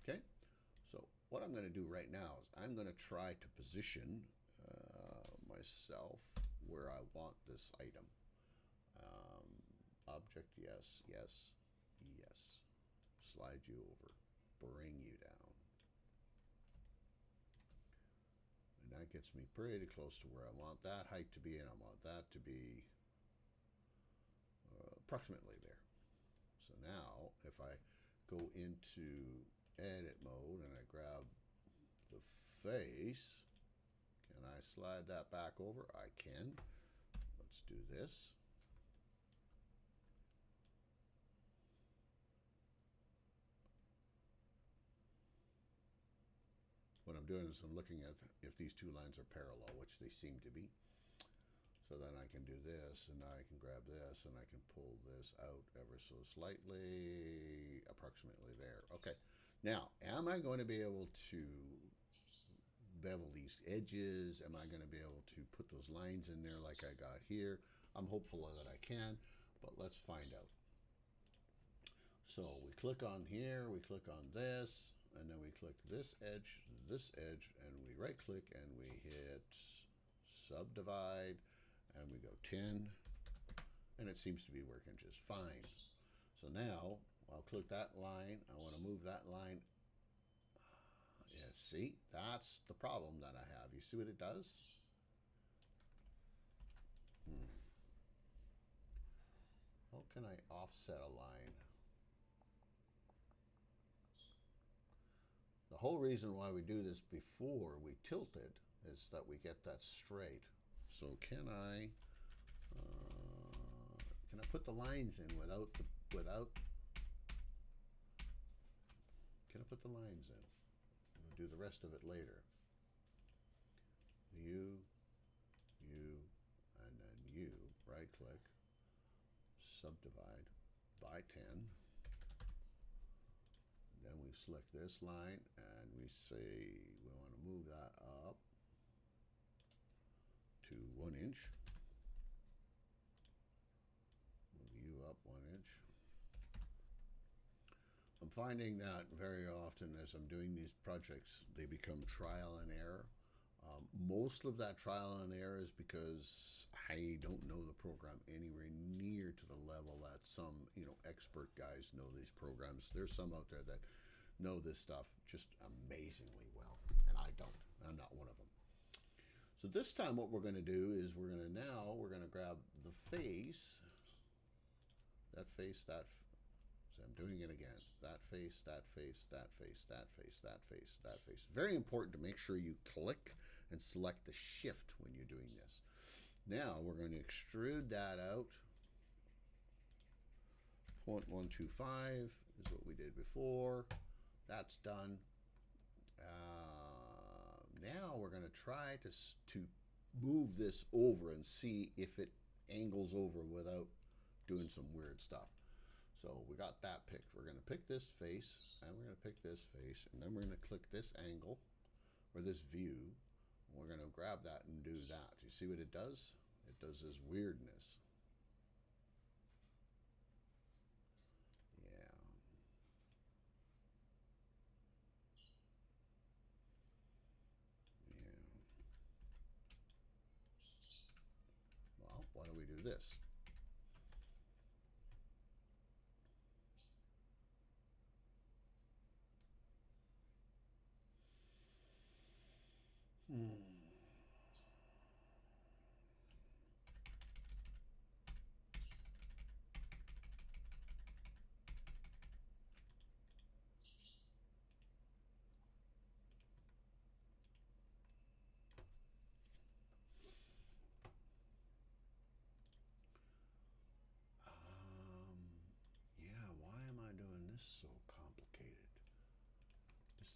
[SPEAKER 1] Okay? So what I'm going to do right now is I'm going to try to position myself where I want this item. Object, yes, yes, yes. Slide you over, bring you down. And that gets me pretty close to where I want that height to be, and I want that to be approximately there. So now, if I go into edit mode and I grab the face, can I slide that back over? I can. Let's do this. What I'm doing is I'm looking at if these two lines are parallel, which they seem to be. So then I can do this, and I can grab this, and I can pull this out ever so slightly, approximately there. Okay. Now, am I going to be able to bevel these edges? Am I going to be able to put those lines in there like I got here? I'm hopeful that I can, but let's find out. So we click on here, we click on this, and then we click this edge, and we right click and we hit subdivide, and we go 10, and it seems to be working just fine. So now I'll click that line. I want to move that line. Yeah, see, that's the problem that I have. You see what it does? How can I offset a line? The whole reason why we do this before we tilt it is that we get that straight. So can I put the lines in without can I put the lines in? We'll do the rest of it later. You, and then you, right click, subdivide by 10. Then we select this line and we say we want to move that up to 1 inch. Move you up 1 inch. I'm finding that very often as I'm doing these projects, they become trial and error. Most of that trial and error is because I don't know the program anywhere near to the level that some, expert guys know these programs. There's some out there that know this stuff just amazingly well, and I don't. I'm not one of them. So this time what we're going to do is we're going to grab the face, so I'm doing it again. That face, that face, that face, that face, that face, that face. Very important to make sure you click and select the shift when you're doing this. Now we're going to extrude that out. 0.125 is what we did before. That's done. Now we're going to try to move this over and see if it angles over without doing some weird stuff. So we got that picked. We're going to pick this face, and we're going to pick this face, and then we're going to click this angle, or this view. We're going to grab that and do that. You see what it does? It does this weirdness. Yeah. Yeah. Well, why don't we do this?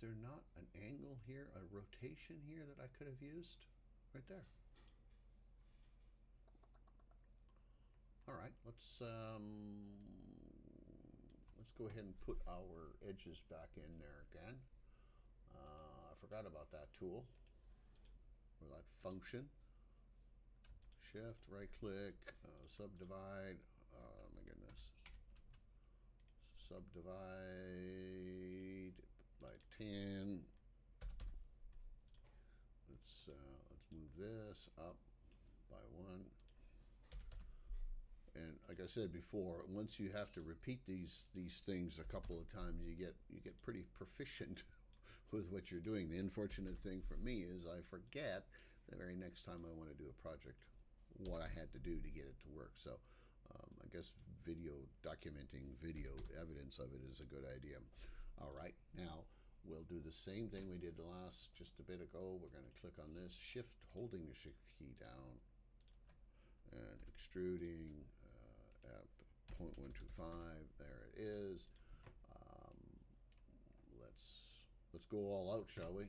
[SPEAKER 1] there not an angle here, a rotation here that I could have used? Right there. All right, let's go ahead and put our edges back in there again. I forgot about that tool, or that function. Shift, right click, subdivide. My goodness. Subdivide by 10. Let's move this up by 1. And like I said before, once you have to repeat these things a couple of times, you get pretty proficient with what you're doing. The unfortunate thing for me is I forget the very next time I want to do a project what I had to do to get it to work. So I guess documenting video evidence of it is a good idea. All right, now we'll do the same thing we did just a bit ago. We're going to click on this, shift, holding the shift key down, and extruding at 0.125. There it is. Let's go all out, shall we?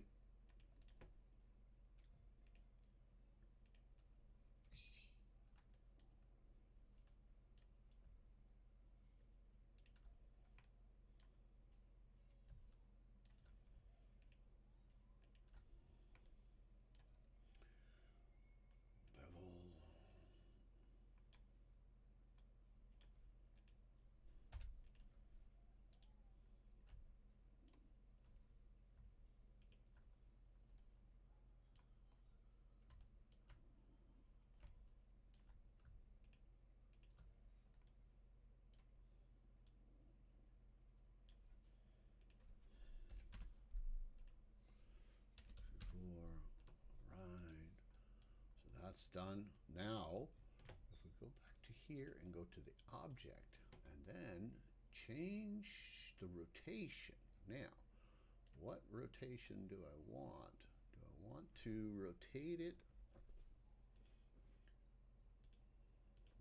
[SPEAKER 1] That's done. Now, if we go back to here and go to the object and then change the rotation. Now, what rotation do I want? Do I want to rotate it?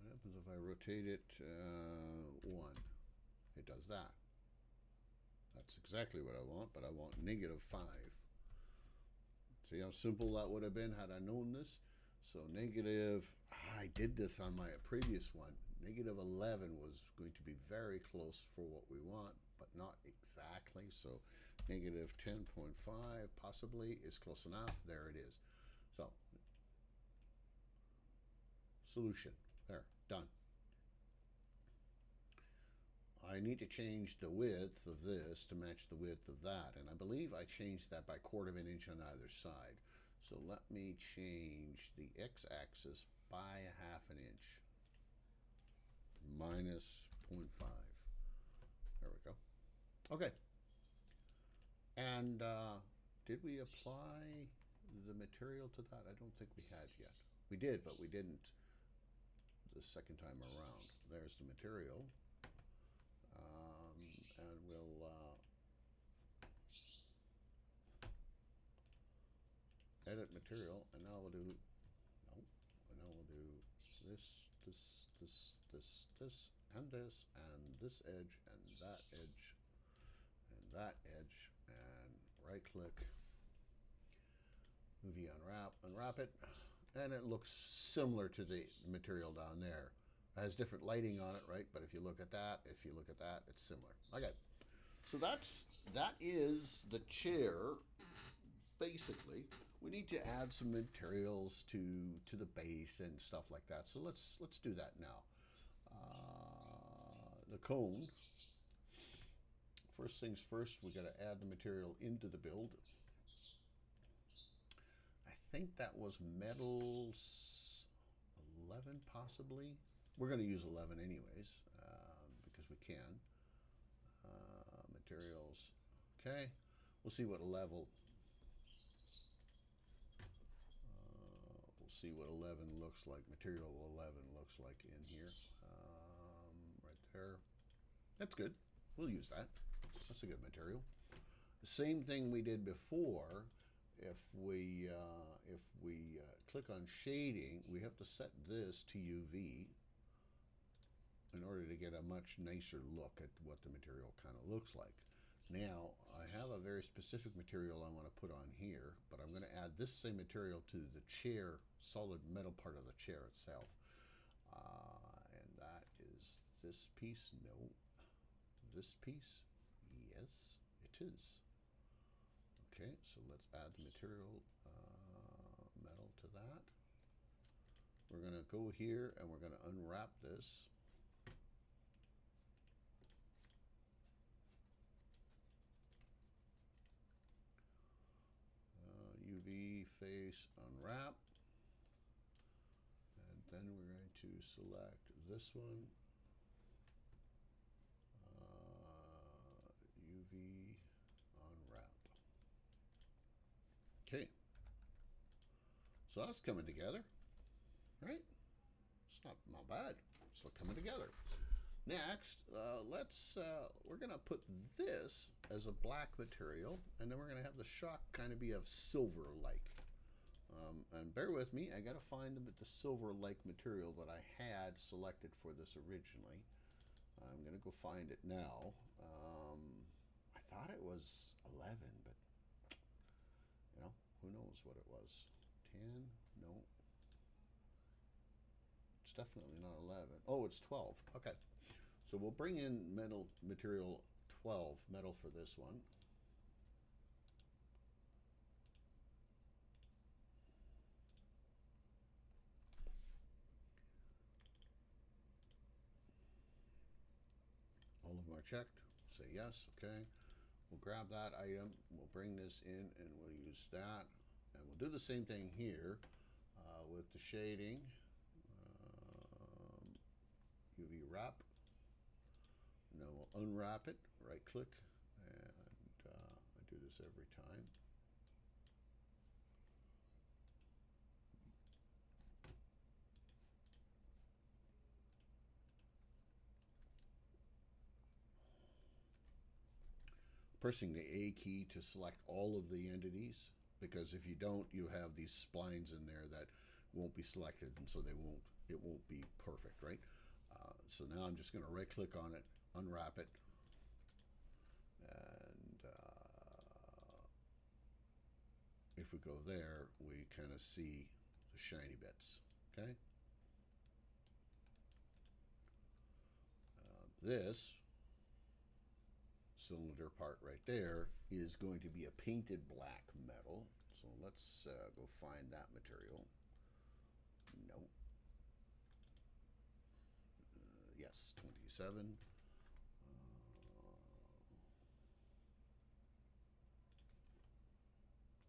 [SPEAKER 1] What happens if I rotate it 1? It does that. That's exactly what I want, but I want -5. See how simple that would have been had I known this? So I did this on my previous one. -11 was going to be very close for what we want, but not exactly. So -10.5 possibly is close enough. There it is. So solution. There, done. I need to change the width of this to match the width of that. And I believe I changed that by 1/4 inch on either side. So let me change the x-axis by 1/2 inch. -0.5. There we go. Okay. And did we apply the material to that? I don't think we had yet. We did, but we didn't the second time around. There's the material. And we'll edit material, and now we'll do this, and this, and this edge, and that edge, and that edge, and right click, movie unwrap it, and it looks similar to the material down there. It has different lighting on it, right? But if you look at that, it's similar. Okay, so that is the chair, basically. We need to add some materials to the base and stuff like that. So let's do that now. The cone. First things first, we got to add the material into the build. I think that was metal 11 possibly. We're going to use 11 anyways because we can. Materials. Okay. We'll see what level. See what 11 looks like, material 11 looks like in here, right there. That's good. We'll use that. That's a good material. The same thing we did before. If we click on shading, we have to set this to UV in order to get a much nicer look at what the material kind of looks like. Now, I have a very specific material I want to put on here, but I'm going to add this same material to the chair, solid metal part of the chair itself. And that is this piece. No. This piece. Yes, it is. Okay, so let's add the material metal to that. We're going to go here and we're going to unwrap this. UV face unwrap. And then we're going to select this one. UV unwrap. Okay. So that's coming together, right? It's not bad. It's still coming together. Next, we're going to put this as a black material, and then we're going to have the shock kind of be of silver-like. And bear with me, I got to find the silver-like material that I had selected for this originally. I'm going to go find it now. I thought it was 11, but you know, who knows what it was. 10? No. It's definitely not 11. Oh, it's 12. Okay. So we'll bring in material 12, metal for this one. All of them are checked. Say yes. Okay. We'll grab that item. We'll bring this in and we'll use that. And we'll do the same thing here with the shading. UV wrap. Now we'll unwrap it, right click, and I do this every time. Pressing the A key to select all of the entities, because if you don't, you have these splines in there that won't be selected, and so it won't be perfect, right? So now I'm just going to right click on it, unwrap it, and if we go there, we kind of see the shiny bits, okay? This cylinder part right there is going to be a painted black metal. So let's go find that material. No. Yes, 27.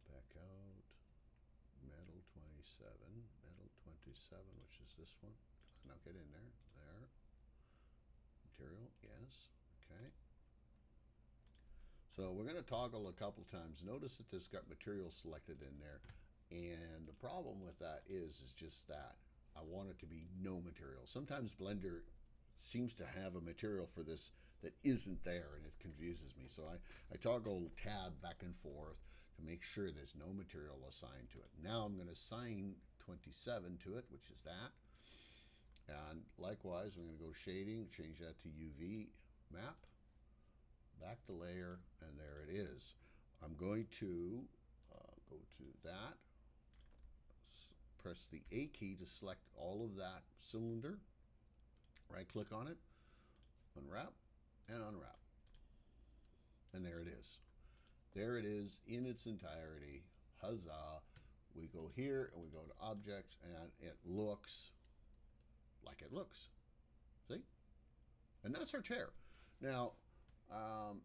[SPEAKER 1] Back out. Metal 27. Metal 27, which is this one. Now get in there. There. Material, yes. Okay. So we're going to toggle a couple times. Notice that this got material selected in there. And the problem with that is just that. I want it to be no material. Sometimes Blender seems to have a material for this that isn't there, and it confuses me. So I toggle tab back and forth to make sure there's no material assigned to it. Now I'm going to assign 27 to it, which is that. And likewise, I'm going to go shading, change that to UV map, back to layer, and there it is. I'm going to go to that, press the A key to select all of that cylinder, right click on it, unwrap, and unwrap. And there it is. There it is in its entirety. Huzzah. We go here and we go to object, and it looks like it looks. See? And that's our chair. Now,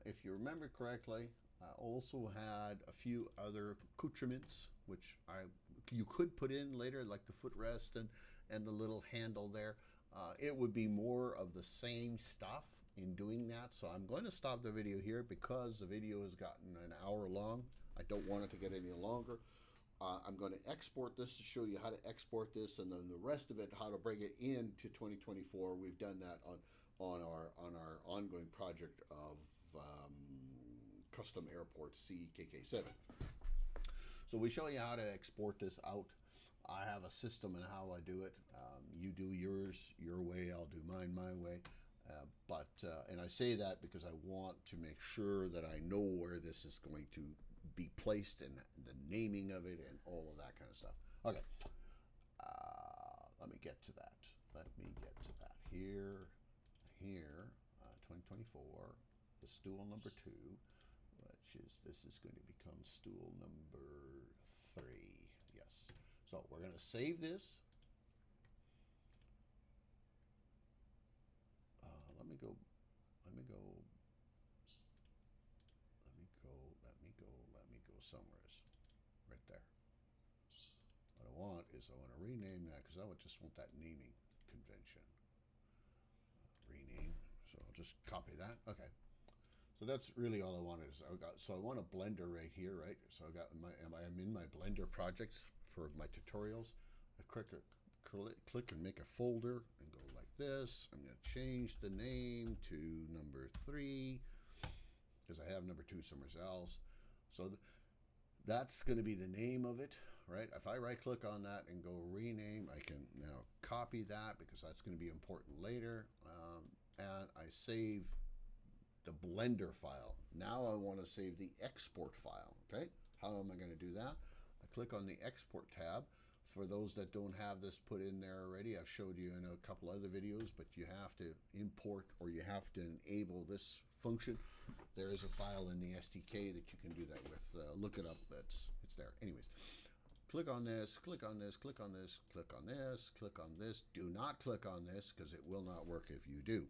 [SPEAKER 1] if you remember correctly, I also had a few other accoutrements which you could put in later, like the footrest and the little handle there. It would be more of the same stuff in doing that. So I'm going to stop the video here because the video has gotten an hour long. I don't want it to get any longer. I'm going to export this to show you how to export this, and then the rest of it, how to bring it into 2024. We've done that on our ongoing project of custom airport CKK7. So we show you how to export this out. I have a system in how I do it. You do yours your way, I'll do mine my way. And I say that because I want to make sure that I know where this is going to be placed and the naming of it and all of that kind of stuff. Okay, let me get to that. Here, 2024, the stool number 2, this is going to become stool number 3. Yes. So we're going to save this. Let me go somewhere. Right there. What I want is I want to rename that because I would just want that naming convention. Rename. So I'll just copy that. Okay. So that's really all I wanted. So I want a blender right here, right? So I'm in my blender projects for my tutorials. I click and make a folder and go like this. I'm going to change the name to number 3 because I have number 2 somewhere else. So that's going to be the name of it, right? If I right click on that and go rename, I can now copy that because that's going to be important later. And I save the blender file. Now I want to save the export file, okay? How am I going to do that? I click on the export tab. For those that don't have this put in there already, I've showed you in a couple other videos, but you have to import or you have to enable this function. There is a file in the SDK that you can do that with. Look it up, it's there. Anyways, click on this, click on this, click on this, click on this, click on this. Do not click on this because it will not work if you do.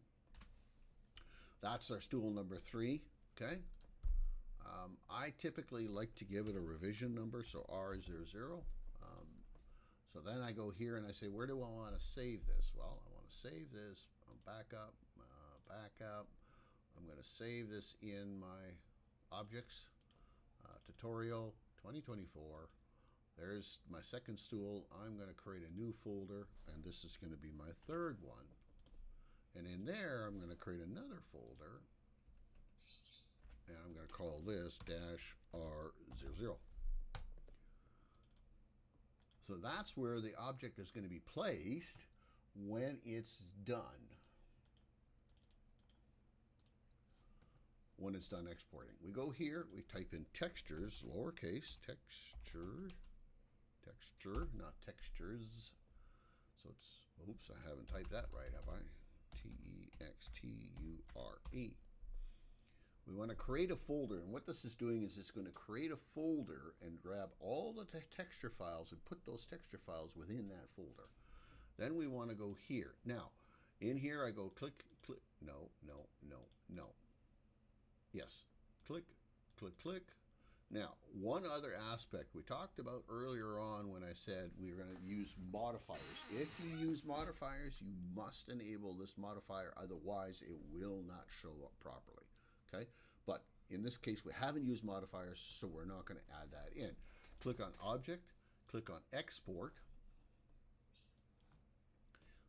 [SPEAKER 1] That's our stool number 3, okay? I typically like to give it a revision number, so R00. So then I go here and I say, where do I want to save this? Well, I want to save this, back up. I'm going to save this in my objects, tutorial 2024. There's my second stool. I'm going to create a new folder, and this is going to be my 3rd one. And in there, I'm going to create another folder, and I'm going to call this -R00. So that's where the object is going to be placed when it's done. When it's done exporting. We go here, we type in textures, lowercase, texture, not textures. So it's, oops, I haven't typed that right, have I? Texture. We want to create a folder, and what this is doing is it's going to create a folder and grab all the texture files and put those texture files within that folder. Then we want to go here. Now, in here I go click, no. Yes, click. Now, one other aspect we talked about earlier on when I said we were going to use modifiers. If you use modifiers, you must enable this modifier, otherwise it will not show up properly. Okay, but in this case we haven't used modifiers, so we're not going to add that in. Click on Object, click on Export.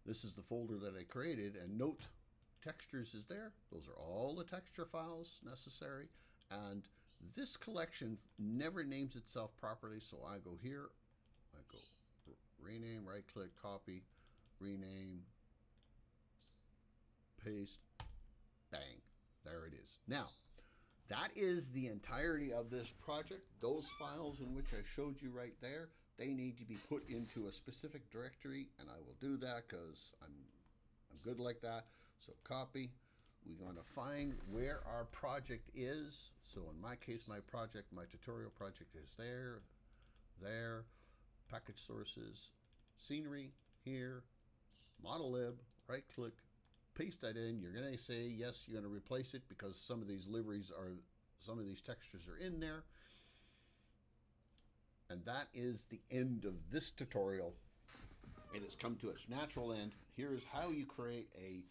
[SPEAKER 1] This is the folder that I created, and note textures is there. Those are all the texture files necessary, and this collection never names itself properly, so I go here, I go rename, right click, copy, rename, paste, bang. There it is. Now, that is the entirety of this project. Those files in which I showed you right there, they need to be put into a specific directory, and I will do that because I'm good like that. So copy. We're going to find where our project is. So in my case, my tutorial project is there, package sources, scenery, here, model lib, right click, paste that in. You're going to say yes, you're going to replace it because some of these textures are in there. And that is the end of this tutorial. It has come to its natural end. Here is how you create a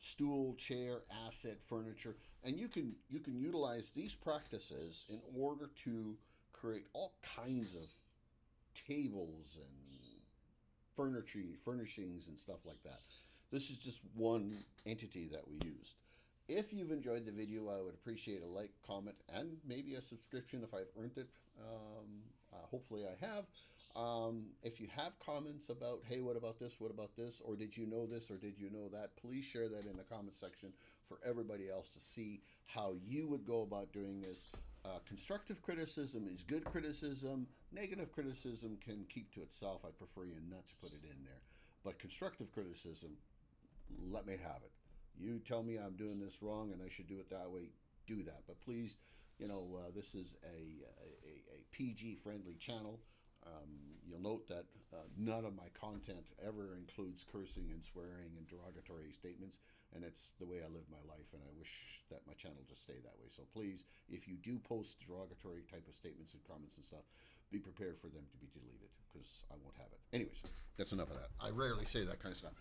[SPEAKER 1] stool, chair, asset, furniture, and you can utilize these practices in order to create all kinds of tables and furnishings and stuff like that. This is just one entity that we used. If you've enjoyed the video, I would appreciate a like, comment, and maybe a subscription if I've earned it. Hopefully, I have. If you have comments about, hey, what about this? What about this? Or did you know this? Or did you know that? Please share that in the comment section for everybody else to see how you would go about doing this. Constructive criticism is good criticism. Negative criticism can keep to itself. I prefer you not to put it in there. But constructive criticism, let me have it. You tell me I'm doing this wrong and I should do it that way, do that. But please, this is a PG friendly channel. You'll note that none of my content ever includes cursing and swearing and derogatory statements, and it's the way I live my life, and I wish that my channel just stay that way. So please, if you do post derogatory type of statements and comments and stuff, be prepared for them to be deleted, because I won't have it. Anyways, that's enough of that. I rarely say that kind of stuff.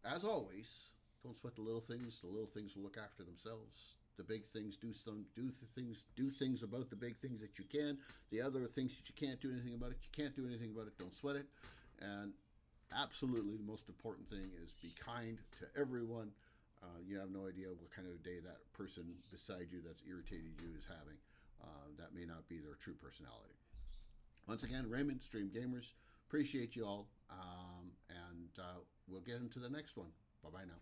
[SPEAKER 1] As always, don't sweat the little things. The little things will look after themselves. The big things, do things about the big things that you can. The other things that you can't do anything about it, you can't do anything about it. Don't sweat it. And absolutely, the most important thing is be kind to everyone. You have no idea what kind of day that person beside you that's irritated you is having. That may not be their true personality. Once again, Raymond, Stream Gamers, appreciate you all, and we'll get into the next one. Bye-bye now.